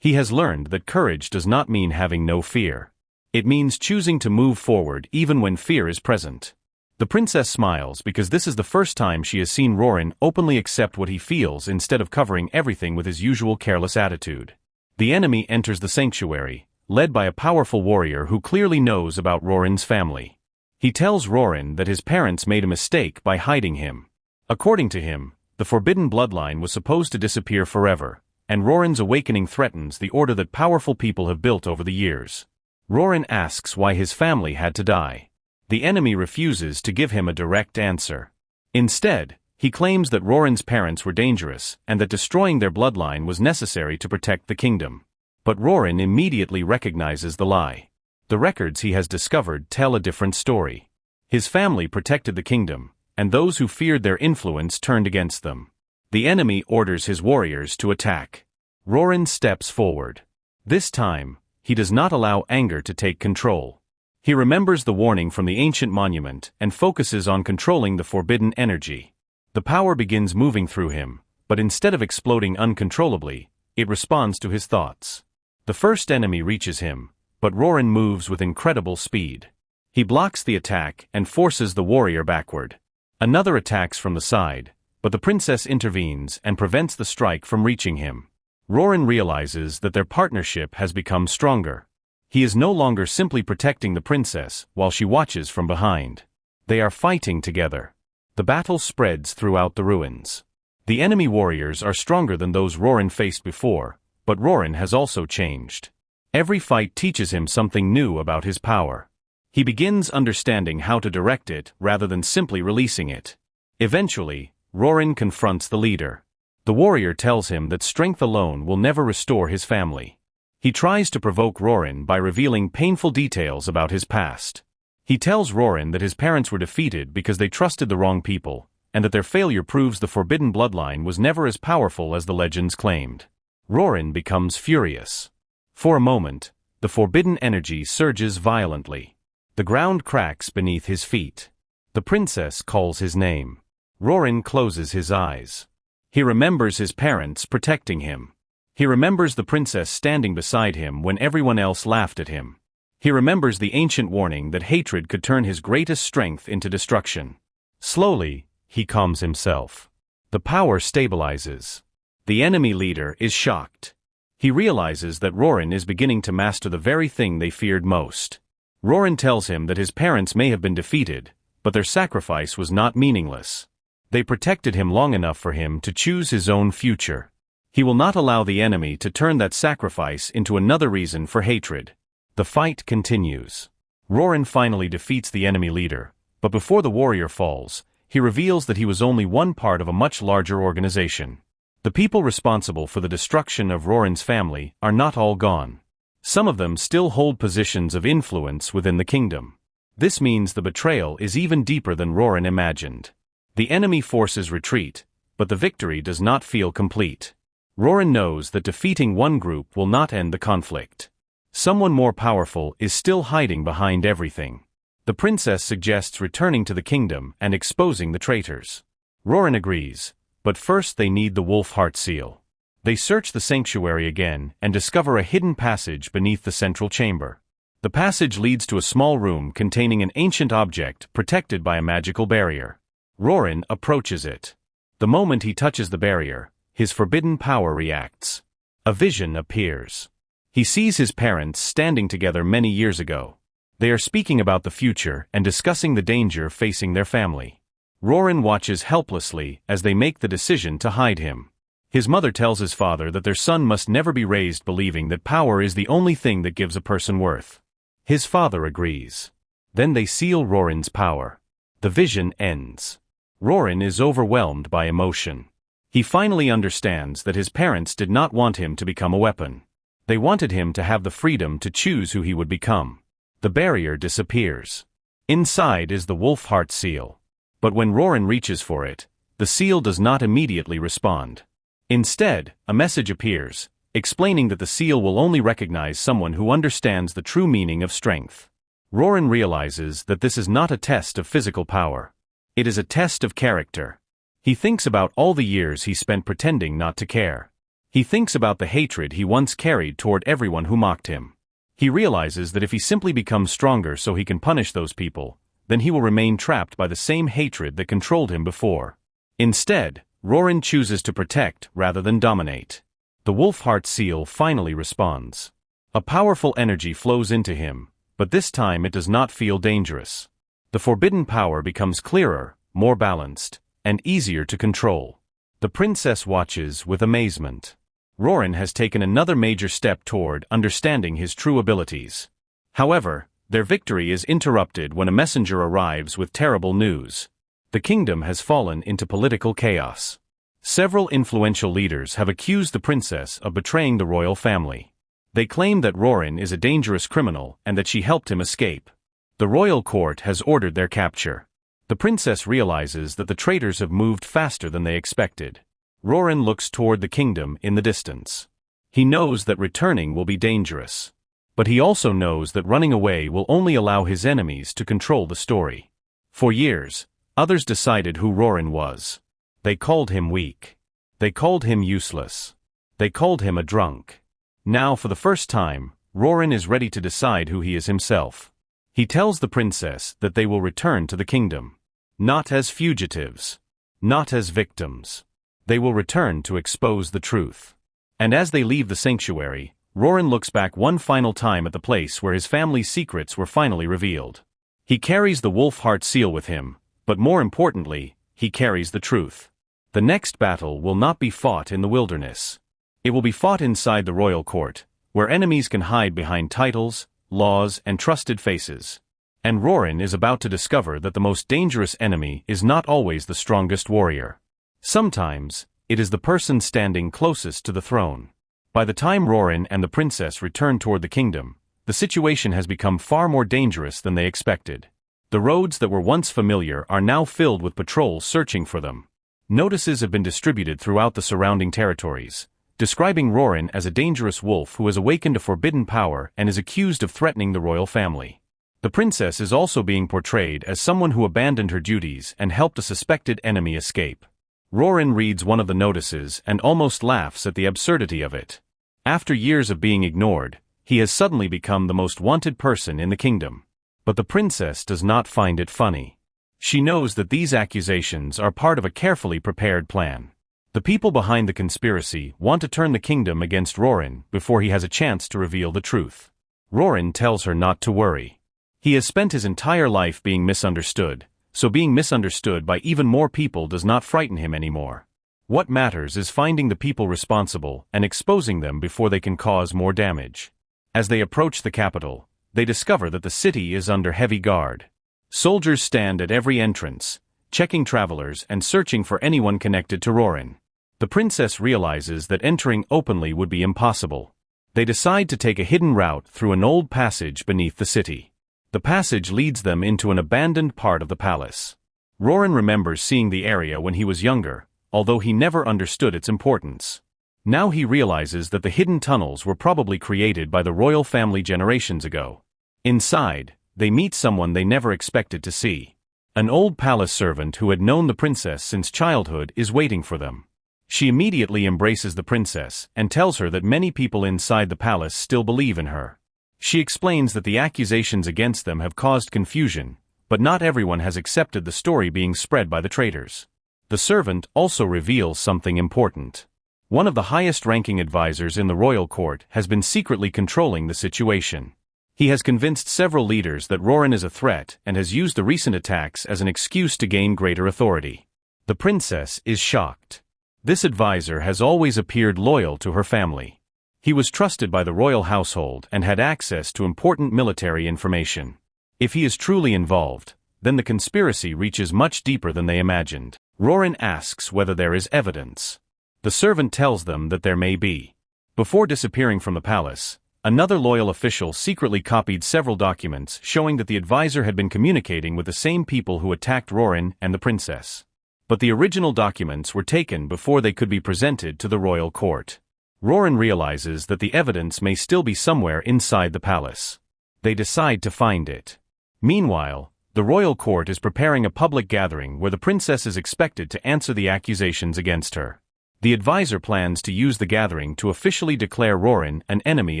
He has learned that courage does not mean having no fear. It means choosing to move forward even when fear is present. The princess smiles because this is the first time she has seen Roran openly accept what he feels instead of covering everything with his usual careless attitude. The enemy enters the sanctuary, led by a powerful warrior who clearly knows about Roran's family. He tells Roran that his parents made a mistake by hiding him. According to him, the forbidden bloodline was supposed to disappear forever, and Roran's awakening threatens the order that powerful people have built over the years. Roran asks why his family had to die. The enemy refuses to give him a direct answer. Instead, He claims that Roran's parents were dangerous and that destroying their bloodline was necessary to protect the kingdom. But Roran immediately recognizes the lie. The records he has discovered tell a different story. His family protected the kingdom, and those who feared their influence turned against them. The enemy orders his warriors to attack. Roran steps forward. This time, he does not allow anger to take control. He remembers the warning from the ancient monument and focuses on controlling the forbidden energy. The power begins moving through him, but instead of exploding uncontrollably, it responds to his thoughts. The first enemy reaches him, but Roran moves with incredible speed. He blocks the attack and forces the warrior backward. Another attacks from the side, but the princess intervenes and prevents the strike from reaching him. Roran realizes that their partnership has become stronger. He is no longer simply protecting the princess while she watches from behind. They are fighting together. The battle spreads throughout the ruins. The enemy warriors are stronger than those Roran faced before, but Roran has also changed. Every fight teaches him something new about his power. He begins understanding how to direct it rather than simply releasing it. Eventually, Roran confronts the leader. The warrior tells him that strength alone will never restore his family. He tries to provoke Roran by revealing painful details about his past. He tells Roran that his parents were defeated because they trusted the wrong people, and that their failure proves the forbidden bloodline was never as powerful as the legends claimed. Roran becomes furious. For a moment, the forbidden energy surges violently. The ground cracks beneath his feet. The princess calls his name. Roran closes his eyes. He remembers his parents protecting him. He remembers the princess standing beside him when everyone else laughed at him. He remembers the ancient warning that hatred could turn his greatest strength into destruction. Slowly, he calms himself. The power stabilizes. The enemy leader is shocked. He realizes that Roran is beginning to master the very thing they feared most. Roran tells him that his parents may have been defeated, but their sacrifice was not meaningless. They protected him long enough for him to choose his own future. He will not allow the enemy to turn that sacrifice into another reason for hatred. The fight continues. Roran finally defeats the enemy leader, but before the warrior falls, he reveals that he was only one part of a much larger organization. The people responsible for the destruction of Roran's family are not all gone. Some of them still hold positions of influence within the kingdom. This means the betrayal is even deeper than Roran imagined. The enemy forces retreat, but the victory does not feel complete. Roran knows that defeating one group will not end the conflict. Someone more powerful is still hiding behind everything. The princess suggests returning to the kingdom and exposing the traitors. Roran agrees, but first they need the wolf heart seal. They search the sanctuary again and discover a hidden passage beneath the central chamber. The passage leads to a small room containing an ancient object protected by a magical barrier. Roran approaches it. The moment he touches the barrier, his forbidden power reacts. A vision appears. He sees his parents standing together many years ago. They are speaking about the future and discussing the danger facing their family. Roran watches helplessly as they make the decision to hide him. His mother tells his father that their son must never be raised believing that power is the only thing that gives a person worth. His father agrees. Then they seal Roran's power. The vision ends. Roran is overwhelmed by emotion. He finally understands that his parents did not want him to become a weapon. They wanted him to have the freedom to choose who he would become. The barrier disappears. Inside is the wolf heart seal. But when Roran reaches for it, the seal does not immediately respond. Instead, a message appears, explaining that the seal will only recognize someone who understands the true meaning of strength. Roran realizes that this is not a test of physical power. It is a test of character. He thinks about all the years he spent pretending not to care. He thinks about the hatred he once carried toward everyone who mocked him. He realizes that if he simply becomes stronger so he can punish those people, then he will remain trapped by the same hatred that controlled him before. Instead, Roran chooses to protect rather than dominate. The wolf heart seal finally responds. A powerful energy flows into him, but this time it does not feel dangerous. The forbidden power becomes clearer, more balanced, and easier to control. The princess watches with amazement. Roran has taken another major step toward understanding his true abilities. However, their victory is interrupted when a messenger arrives with terrible news. The kingdom has fallen into political chaos. Several influential leaders have accused the princess of betraying the royal family. They claim that Rorin is a dangerous criminal and that she helped him escape. The royal court has ordered their capture. The princess realizes that the traitors have moved faster than they expected. Rorin looks toward the kingdom in the distance. He knows that returning will be dangerous. But he also knows that running away will only allow his enemies to control the story. For years, others decided who Rorin was. They called him weak. They called him useless. They called him a drunk. Now, for the first time, Rorin is ready to decide who he is himself. He tells the princess that they will return to the kingdom. Not as fugitives. Not as victims. They will return to expose the truth. And as they leave the sanctuary, Rorin looks back one final time at the place where his family's secrets were finally revealed. He carries the wolf heart seal with him, but more importantly, he carries the truth. The next battle will not be fought in the wilderness. It will be fought inside the royal court, where enemies can hide behind titles, laws, and trusted faces. And Rorin is about to discover that the most dangerous enemy is not always the strongest warrior. Sometimes, it is the person standing closest to the throne. By the time Rorin and the princess return toward the kingdom, the situation has become far more dangerous than they expected. The roads that were once familiar are now filled with patrols searching for them. Notices have been distributed throughout the surrounding territories, describing Rorin as a dangerous wolf who has awakened a forbidden power and is accused of threatening the royal family. The princess is also being portrayed as someone who abandoned her duties and helped a suspected enemy escape. Rorin reads one of the notices and almost laughs at the absurdity of it. After years of being ignored, he has suddenly become the most wanted person in the kingdom. But the princess does not find it funny. She knows that these accusations are part of a carefully prepared plan. The people behind the conspiracy want to turn the kingdom against Rorin before he has a chance to reveal the truth. Rorin tells her not to worry. He has spent his entire life being misunderstood, so being misunderstood by even more people does not frighten him anymore. What matters is finding the people responsible and exposing them before they can cause more damage. As they approach the capital, they discover that the city is under heavy guard. Soldiers stand at every entrance, checking travelers and searching for anyone connected to Rorin. The princess realizes that entering openly would be impossible. They decide to take a hidden route through an old passage beneath the city. The passage leads them into an abandoned part of the palace. Rorin remembers seeing the area when he was younger, although he never understood its importance. Now he realizes that the hidden tunnels were probably created by the royal family generations ago. Inside, they meet someone they never expected to see. An old palace servant who had known the princess since childhood is waiting for them. She immediately embraces the princess and tells her that many people inside the palace still believe in her. She explains that the accusations against them have caused confusion, but not everyone has accepted the story being spread by the traitors. The servant also reveals something important. One of the highest-ranking advisors in the royal court has been secretly controlling the situation. He has convinced several leaders that Rorin is a threat and has used the recent attacks as an excuse to gain greater authority. The princess is shocked. This advisor has always appeared loyal to her family. He was trusted by the royal household and had access to important military information. If he is truly involved, then the conspiracy reaches much deeper than they imagined. Rorin asks whether there is evidence. The servant tells them that there may be. Before disappearing from the palace, another loyal official secretly copied several documents showing that the advisor had been communicating with the same people who attacked Rorin and the princess. But the original documents were taken before they could be presented to the royal court. Rorin realizes that the evidence may still be somewhere inside the palace. They decide to find it. Meanwhile, the royal court is preparing a public gathering where the princess is expected to answer the accusations against her. The advisor plans to use the gathering to officially declare Rorin an enemy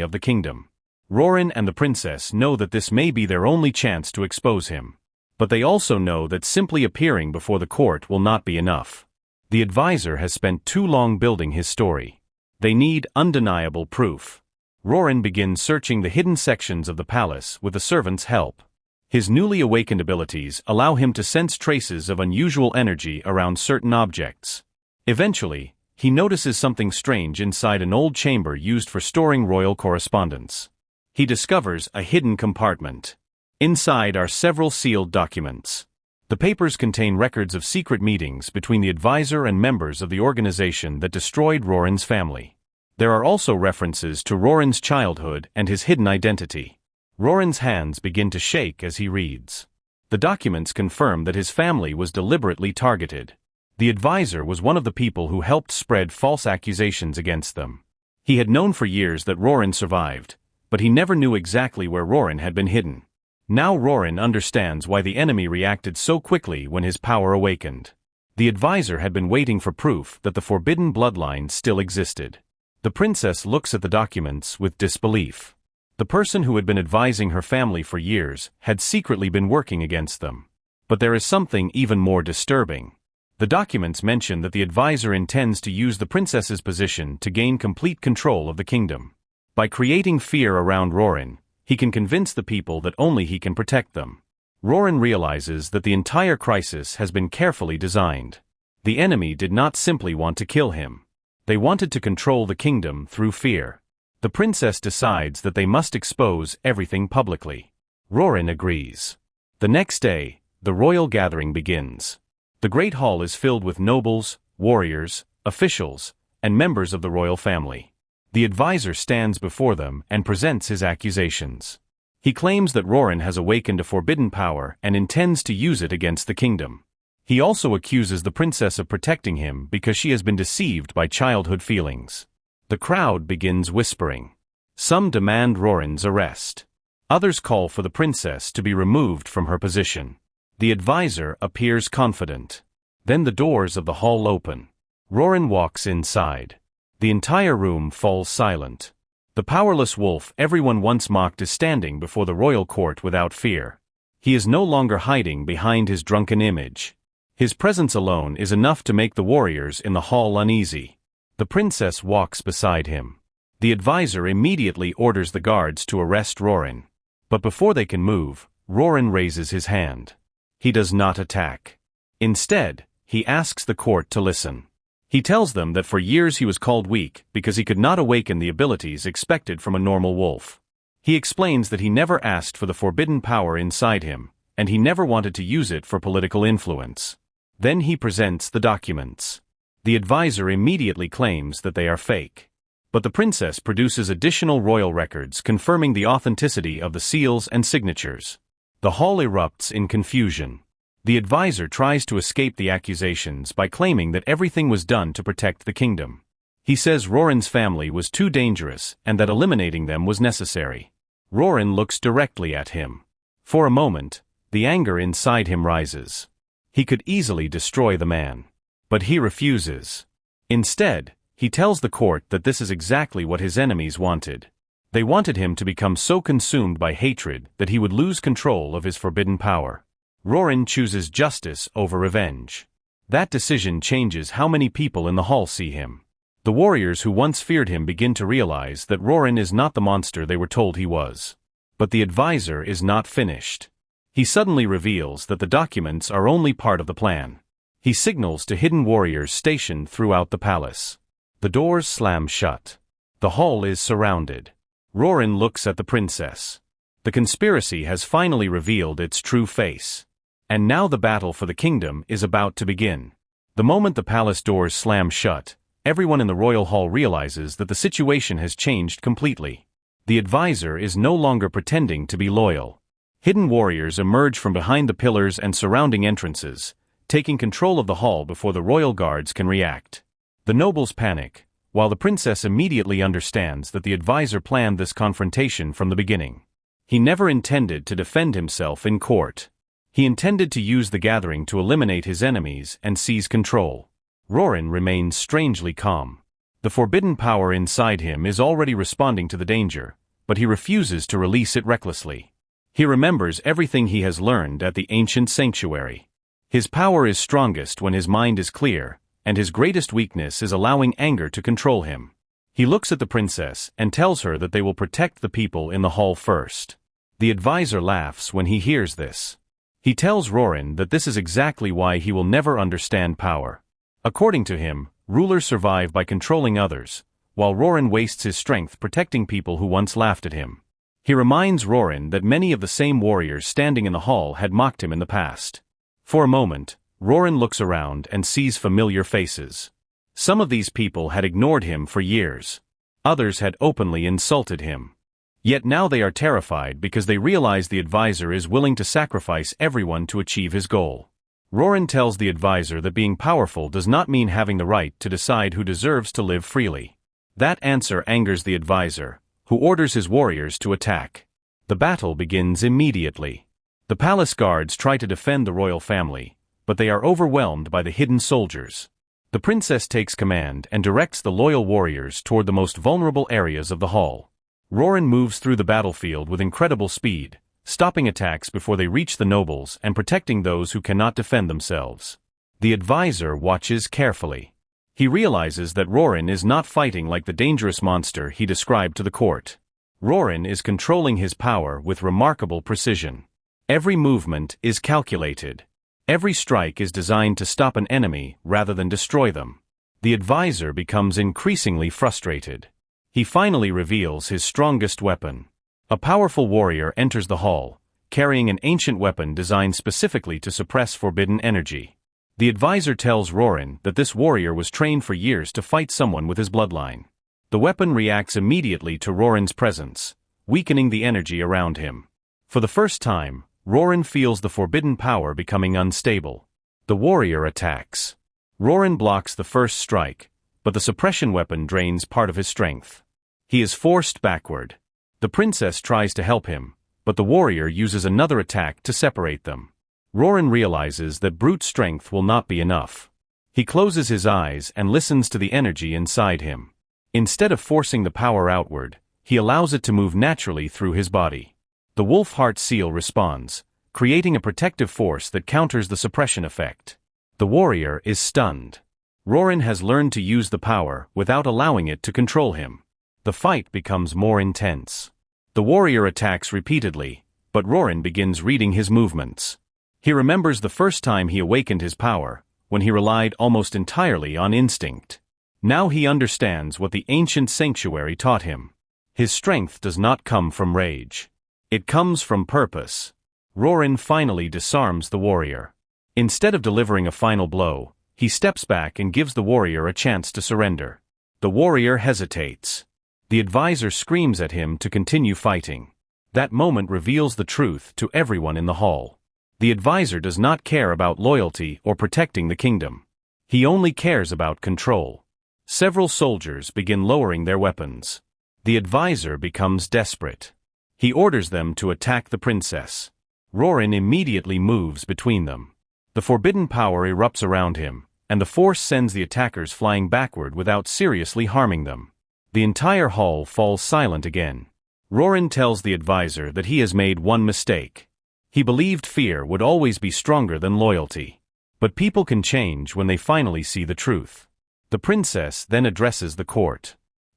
of the kingdom. Rorin and the princess know that this may be their only chance to expose him. But they also know that simply appearing before the court will not be enough. The advisor has spent too long building his story. They need undeniable proof. Rorin begins searching the hidden sections of the palace with the servant's help. His newly awakened abilities allow him to sense traces of unusual energy around certain objects. Eventually, he notices something strange inside an old chamber used for storing royal correspondence. He discovers a hidden compartment. Inside are several sealed documents. The papers contain records of secret meetings between the advisor and members of the organization that destroyed Roran's family. There are also references to Roran's childhood and his hidden identity. Roran's hands begin to shake as he reads. The documents confirm that his family was deliberately targeted. The advisor was one of the people who helped spread false accusations against them. He had known for years that Roran survived, but he never knew exactly where Roran had been hidden. Now Roran understands why the enemy reacted so quickly when his power awakened. The advisor had been waiting for proof that the forbidden bloodline still existed. The princess looks at the documents with disbelief. The person who had been advising her family for years had secretly been working against them. But there is something even more disturbing. The documents mention that the advisor intends to use the princess's position to gain complete control of the kingdom. By creating fear around Roran, he can convince the people that only he can protect them. Roran realizes that the entire crisis has been carefully designed. The enemy did not simply want to kill him. They wanted to control the kingdom through fear. The princess decides that they must expose everything publicly. Roran agrees. The next day, the royal gathering begins. The great hall is filled with nobles, warriors, officials, and members of the royal family. The advisor stands before them and presents his accusations. He claims that Roran has awakened a forbidden power and intends to use it against the kingdom. He also accuses the princess of protecting him because she has been deceived by childhood feelings. The crowd begins whispering. Some demand Roran's arrest. Others call for the princess to be removed from her position. The advisor appears confident. Then the doors of the hall open. Roran walks inside. The entire room falls silent. The powerless wolf everyone once mocked is standing before the royal court without fear. He is no longer hiding behind his drunken image. His presence alone is enough to make the warriors in the hall uneasy. The princess walks beside him. The advisor immediately orders the guards to arrest Roran. But before they can move, Roran raises his hand. He does not attack. Instead, he asks the court to listen. He tells them that for years he was called weak because he could not awaken the abilities expected from a normal wolf. He explains that he never asked for the forbidden power inside him, and he never wanted to use it for political influence. Then he presents the documents. The advisor immediately claims that they are fake. But the princess produces additional royal records confirming the authenticity of the seals and signatures. The hall erupts in confusion. The advisor tries to escape the accusations by claiming that everything was done to protect the kingdom. He says Roran's family was too dangerous and that eliminating them was necessary. Roran looks directly at him. For a moment, the anger inside him rises. He could easily destroy the man. But he refuses. Instead, he tells the court that this is exactly what his enemies wanted. They wanted him to become so consumed by hatred that he would lose control of his forbidden power. Roran chooses justice over revenge. That decision changes how many people in the hall see him. The warriors who once feared him begin to realize that Roran is not the monster they were told he was. But the advisor is not finished. He suddenly reveals that the documents are only part of the plan. He signals to hidden warriors stationed throughout the palace. The doors slam shut. The hall is surrounded. Roran looks at the princess. The conspiracy has finally revealed its true face. And now the battle for the kingdom is about to begin. The moment the palace doors slam shut, everyone in the royal hall realizes that the situation has changed completely. The advisor is no longer pretending to be loyal. Hidden warriors emerge from behind the pillars and surrounding entrances, taking control of the hall before the royal guards can react. The nobles panic, while the princess immediately understands that the advisor planned this confrontation from the beginning. He never intended to defend himself in court. He intended to use the gathering to eliminate his enemies and seize control. Roran remains strangely calm. The forbidden power inside him is already responding to the danger, but he refuses to release it recklessly. He remembers everything he has learned at the ancient sanctuary. His power is strongest when his mind is clear, and his greatest weakness is allowing anger to control him. He looks at the princess and tells her that they will protect the people in the hall first. The advisor laughs when he hears this. He tells Roran that this is exactly why he will never understand power. According to him, rulers survive by controlling others, while Roran wastes his strength protecting people who once laughed at him. He reminds Roran that many of the same warriors standing in the hall had mocked him in the past. For a moment, Roran looks around and sees familiar faces. Some of these people had ignored him for years. Others had openly insulted him. Yet now they are terrified because they realize the advisor is willing to sacrifice everyone to achieve his goal. Roran tells the advisor that being powerful does not mean having the right to decide who deserves to live freely. That answer angers the advisor, who orders his warriors to attack. The battle begins immediately. The palace guards try to defend the royal family, but they are overwhelmed by the hidden soldiers. The princess takes command and directs the loyal warriors toward the most vulnerable areas of the hall. Roran moves through the battlefield with incredible speed, stopping attacks before they reach the nobles and protecting those who cannot defend themselves. The advisor watches carefully. He realizes that Roran is not fighting like the dangerous monster he described to the court. Roran is controlling his power with remarkable precision. Every movement is calculated. Every strike is designed to stop an enemy rather than destroy them. The advisor becomes increasingly frustrated. He finally reveals his strongest weapon. A powerful warrior enters the hall, carrying an ancient weapon designed specifically to suppress forbidden energy. The advisor tells Roran that this warrior was trained for years to fight someone with his bloodline. The weapon reacts immediately to Roran's presence, weakening the energy around him. For the first time, Roran feels the forbidden power becoming unstable. The warrior attacks. Roran blocks the first strike, but the suppression weapon drains part of his strength. He is forced backward. The princess tries to help him, but the warrior uses another attack to separate them. Roran realizes that brute strength will not be enough. He closes his eyes and listens to the energy inside him. Instead of forcing the power outward, he allows it to move naturally through his body. The wolf heart seal responds, creating a protective force that counters the suppression effect. The warrior is stunned. Roran has learned to use the power without allowing it to control him. The fight becomes more intense. The warrior attacks repeatedly, but Roran begins reading his movements. He remembers the first time he awakened his power, when he relied almost entirely on instinct. Now he understands what the ancient sanctuary taught him. His strength does not come from rage. It comes from purpose. Roran finally disarms the warrior. Instead of delivering a final blow, he steps back and gives the warrior a chance to surrender. The warrior hesitates. The advisor screams at him to continue fighting. That moment reveals the truth to everyone in the hall. The advisor does not care about loyalty or protecting the kingdom. He only cares about control. Several soldiers begin lowering their weapons. The advisor becomes desperate. He orders them to attack the princess. Roran immediately moves between them. The forbidden power erupts around him, and the force sends the attackers flying backward without seriously harming them. The entire hall falls silent again. Roran tells the advisor that he has made one mistake. He believed fear would always be stronger than loyalty. But people can change when they finally see the truth. The princess then addresses the court.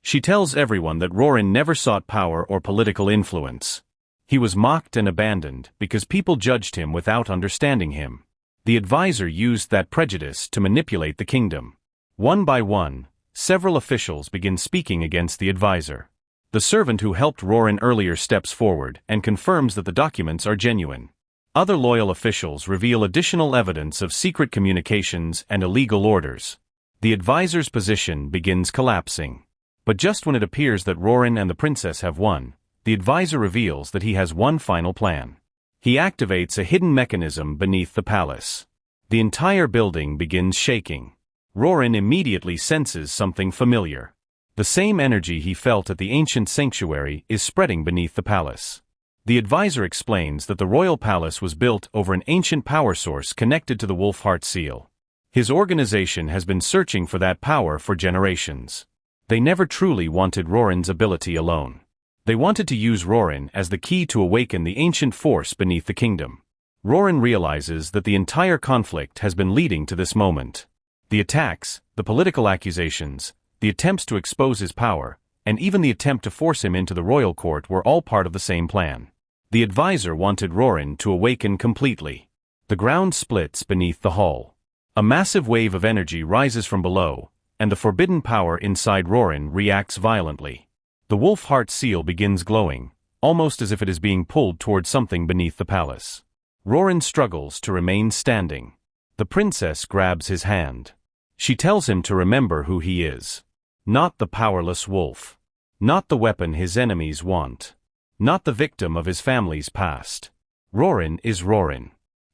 She tells everyone that Roran never sought power or political influence. He was mocked and abandoned because people judged him without understanding him. The advisor used that prejudice to manipulate the kingdom. One by one, several officials begin speaking against the advisor. The servant who helped Roran earlier steps forward and confirms that the documents are genuine. Other loyal officials reveal additional evidence of secret communications and illegal orders. The advisor's position begins collapsing. But just when it appears that Roran and the princess have won, the advisor reveals that he has one final plan. He activates a hidden mechanism beneath the palace. The entire building begins shaking. Roran immediately senses something familiar. The same energy he felt at the ancient sanctuary is spreading beneath the palace. The advisor explains that the royal palace was built over an ancient power source connected to the wolf heart seal. His organization has been searching for that power for generations. They never truly wanted Roran's ability alone. They wanted to use Roran as the key to awaken the ancient force beneath the kingdom. Roran realizes that the entire conflict has been leading to this moment. The attacks, the political accusations, the attempts to expose his power, and even the attempt to force him into the royal court were all part of the same plan. The advisor wanted Roran to awaken completely. The ground splits beneath the hall. A massive wave of energy rises from below, and the forbidden power inside Roran reacts violently. The wolf heart seal begins glowing, almost as if it is being pulled toward something beneath the palace. Rorin struggles to remain standing. The princess grabs his hand. She tells him to remember who he is. Not the powerless wolf. Not the weapon his enemies want. Not the victim of his family's past. Rorin is Rorin.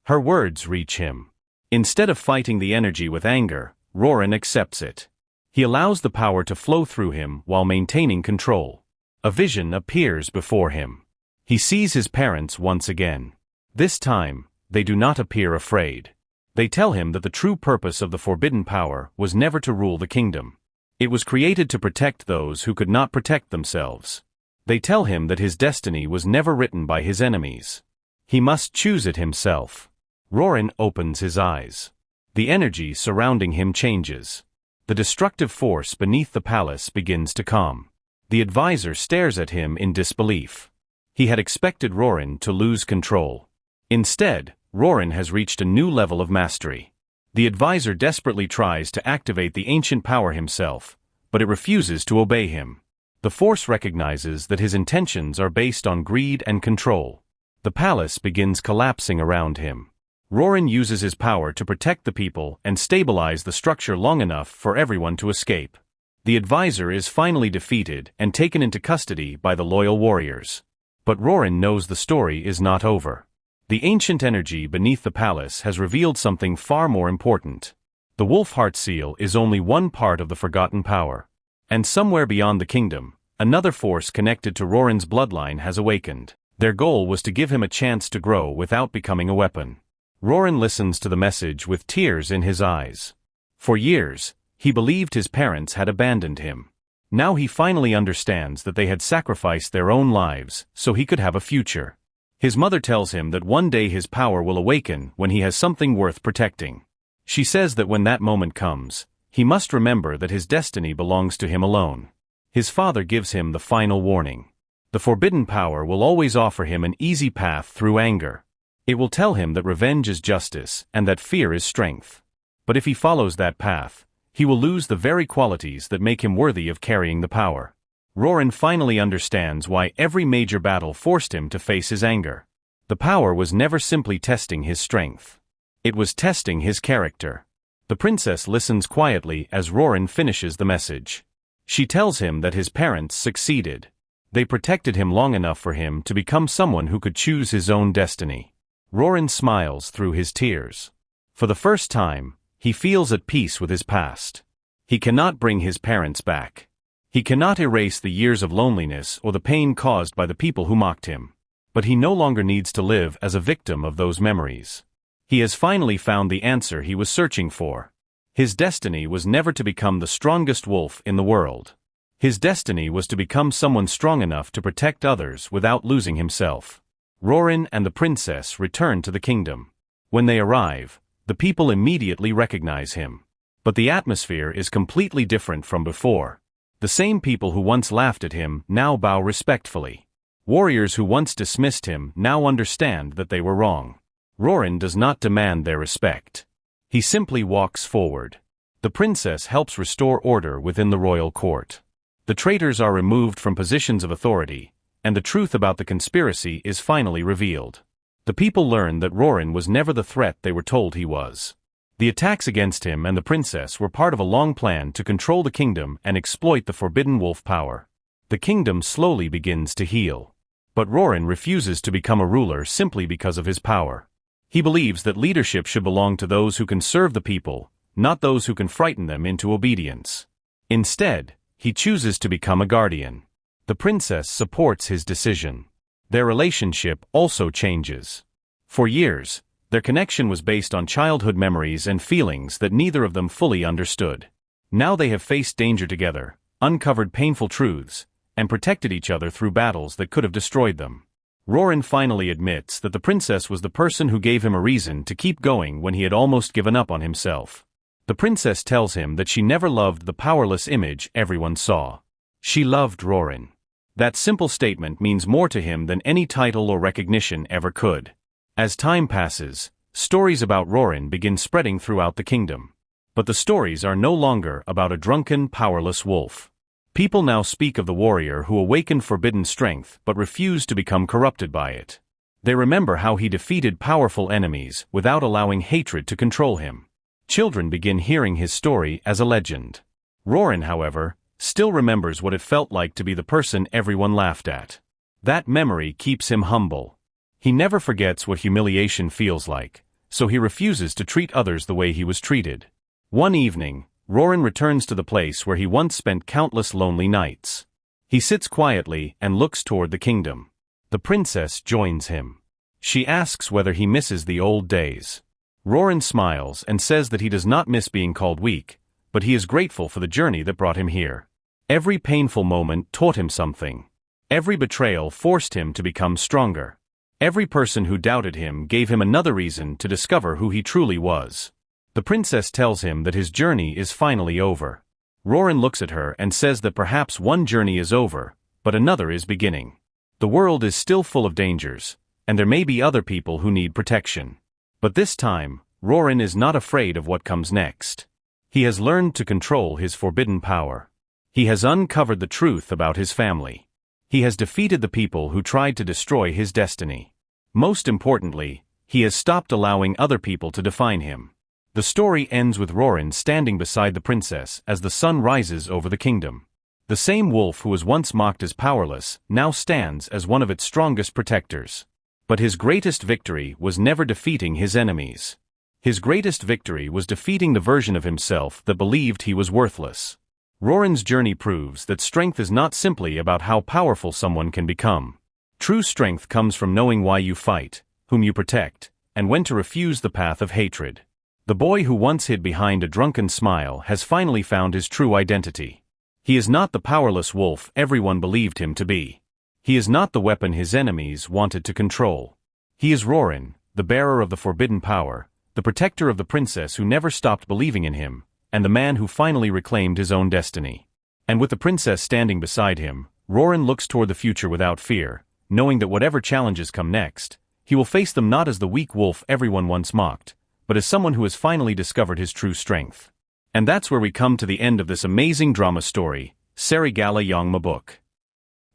Her words reach him. Instead of fighting the energy with anger, Rorin accepts it. He allows the power to flow through him while maintaining control. A vision appears before him. He sees his parents once again. This time, they do not appear afraid. They tell him that the true purpose of the forbidden power was never to rule the kingdom. It was created to protect those who could not protect themselves. They tell him that his destiny was never written by his enemies. He must choose it himself. Rorin opens his eyes. The energy surrounding him changes. The destructive force beneath the palace begins to calm. The advisor stares at him in disbelief. He had expected Rorin to lose control. Instead, Rorin has reached a new level of mastery. The advisor desperately tries to activate the ancient power himself, but it refuses to obey him. The force recognizes that his intentions are based on greed and control. The palace begins collapsing around him. Rorin uses his power to protect the people and stabilize the structure long enough for everyone to escape. The advisor is finally defeated and taken into custody by the loyal warriors. But Rorin knows the story is not over. The ancient energy beneath the palace has revealed something far more important. The wolf heart seal is only one part of the forgotten power. And somewhere beyond the kingdom, another force connected to Rorin's bloodline has awakened. Their goal was to give him a chance to grow without becoming a weapon. Rorin listens to the message with tears in his eyes. For years, he believed his parents had abandoned him. Now he finally understands that they had sacrificed their own lives so he could have a future. His mother tells him that one day his power will awaken when he has something worth protecting. She says that when that moment comes, he must remember that his destiny belongs to him alone. His father gives him the final warning. The forbidden power will always offer him an easy path through anger. It will tell him that revenge is justice and that fear is strength. But if he follows that path, he will lose the very qualities that make him worthy of carrying the power. Rorin finally understands why every major battle forced him to face his anger. The power was never simply testing his strength. It was testing his character. The princess listens quietly as Rorin finishes the message. She tells him that his parents succeeded. They protected him long enough for him to become someone who could choose his own destiny. Rorin smiles through his tears. For the first time, he feels at peace with his past. He cannot bring his parents back. He cannot erase the years of loneliness or the pain caused by the people who mocked him. But he no longer needs to live as a victim of those memories. He has finally found the answer he was searching for. His destiny was never to become the strongest wolf in the world. His destiny was to become someone strong enough to protect others without losing himself. Rorin and the princess return to the kingdom. When they arrive, the people immediately recognize him. But the atmosphere is completely different from before. The same people who once laughed at him now bow respectfully. Warriors who once dismissed him now understand that they were wrong. Rorin does not demand their respect. He simply walks forward. The princess helps restore order within the royal court. The traitors are removed from positions of authority, and the truth about the conspiracy is finally revealed. The people learn that Rorin was never the threat they were told he was. The attacks against him and the princess were part of a long plan to control the kingdom and exploit the forbidden wolf power. The kingdom slowly begins to heal. But Rorin refuses to become a ruler simply because of his power. He believes that leadership should belong to those who can serve the people, not those who can frighten them into obedience. Instead, he chooses to become a guardian. The princess supports his decision. Their relationship also changes. For years, their connection was based on childhood memories and feelings that neither of them fully understood. Now they have faced danger together, uncovered painful truths, and protected each other through battles that could have destroyed them. Rorin finally admits that the princess was the person who gave him a reason to keep going when he had almost given up on himself. The princess tells him that she never loved the powerless image everyone saw. She loved Rorin. That simple statement means more to him than any title or recognition ever could. As time passes, stories about Rorin begin spreading throughout the kingdom. But the stories are no longer about a drunken, powerless wolf. People now speak of the warrior who awakened forbidden strength but refused to become corrupted by it. They remember how he defeated powerful enemies without allowing hatred to control him. Children begin hearing his story as a legend. Roran, however, still remembers what it felt like to be the person everyone laughed at. That memory keeps him humble. He never forgets what humiliation feels like, so he refuses to treat others the way he was treated. One evening, Roran returns to the place where he once spent countless lonely nights. He sits quietly and looks toward the kingdom. The princess joins him. She asks whether he misses the old days. Roran smiles and says that he does not miss being called weak, but he is grateful for the journey that brought him here. Every painful moment taught him something. Every betrayal forced him to become stronger. Every person who doubted him gave him another reason to discover who he truly was. The princess tells him that his journey is finally over. Roran looks at her and says that perhaps one journey is over, but another is beginning. The world is still full of dangers, and there may be other people who need protection. But this time, Roran is not afraid of what comes next. He has learned to control his forbidden power. He has uncovered the truth about his family. He has defeated the people who tried to destroy his destiny. Most importantly, he has stopped allowing other people to define him. The story ends with Roran standing beside the princess as the sun rises over the kingdom. The same wolf who was once mocked as powerless now stands as one of its strongest protectors. But his greatest victory was never defeating his enemies. His greatest victory was defeating the version of himself that believed he was worthless. Roran's journey proves that strength is not simply about how powerful someone can become. True strength comes from knowing why you fight, whom you protect, and when to refuse the path of hatred. The boy who once hid behind a drunken smile has finally found his true identity. He is not the powerless wolf everyone believed him to be. He is not the weapon his enemies wanted to control. He is Roran, the bearer of the forbidden power, the protector of the princess who never stopped believing in him, and the man who finally reclaimed his own destiny. And with the princess standing beside him, Roran looks toward the future without fear, knowing that whatever challenges come next, he will face them not as the weak wolf everyone once mocked, but as someone who has finally discovered his true strength. And that's where we come to the end of this amazing drama story, Serigala yang Mabuk.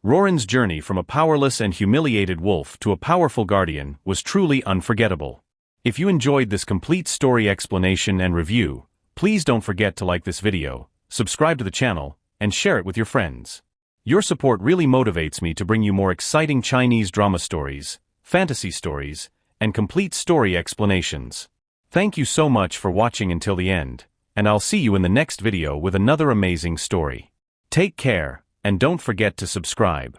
Roran's journey from a powerless and humiliated wolf to a powerful guardian was truly unforgettable. If you enjoyed this complete story explanation and review, please don't forget to like this video, subscribe to the channel, and share it with your friends. Your support really motivates me to bring you more exciting Chinese drama stories, fantasy stories, and complete story explanations. Thank you so much for watching until the end, and I'll see you in the next video with another amazing story. Take care, and don't forget to subscribe.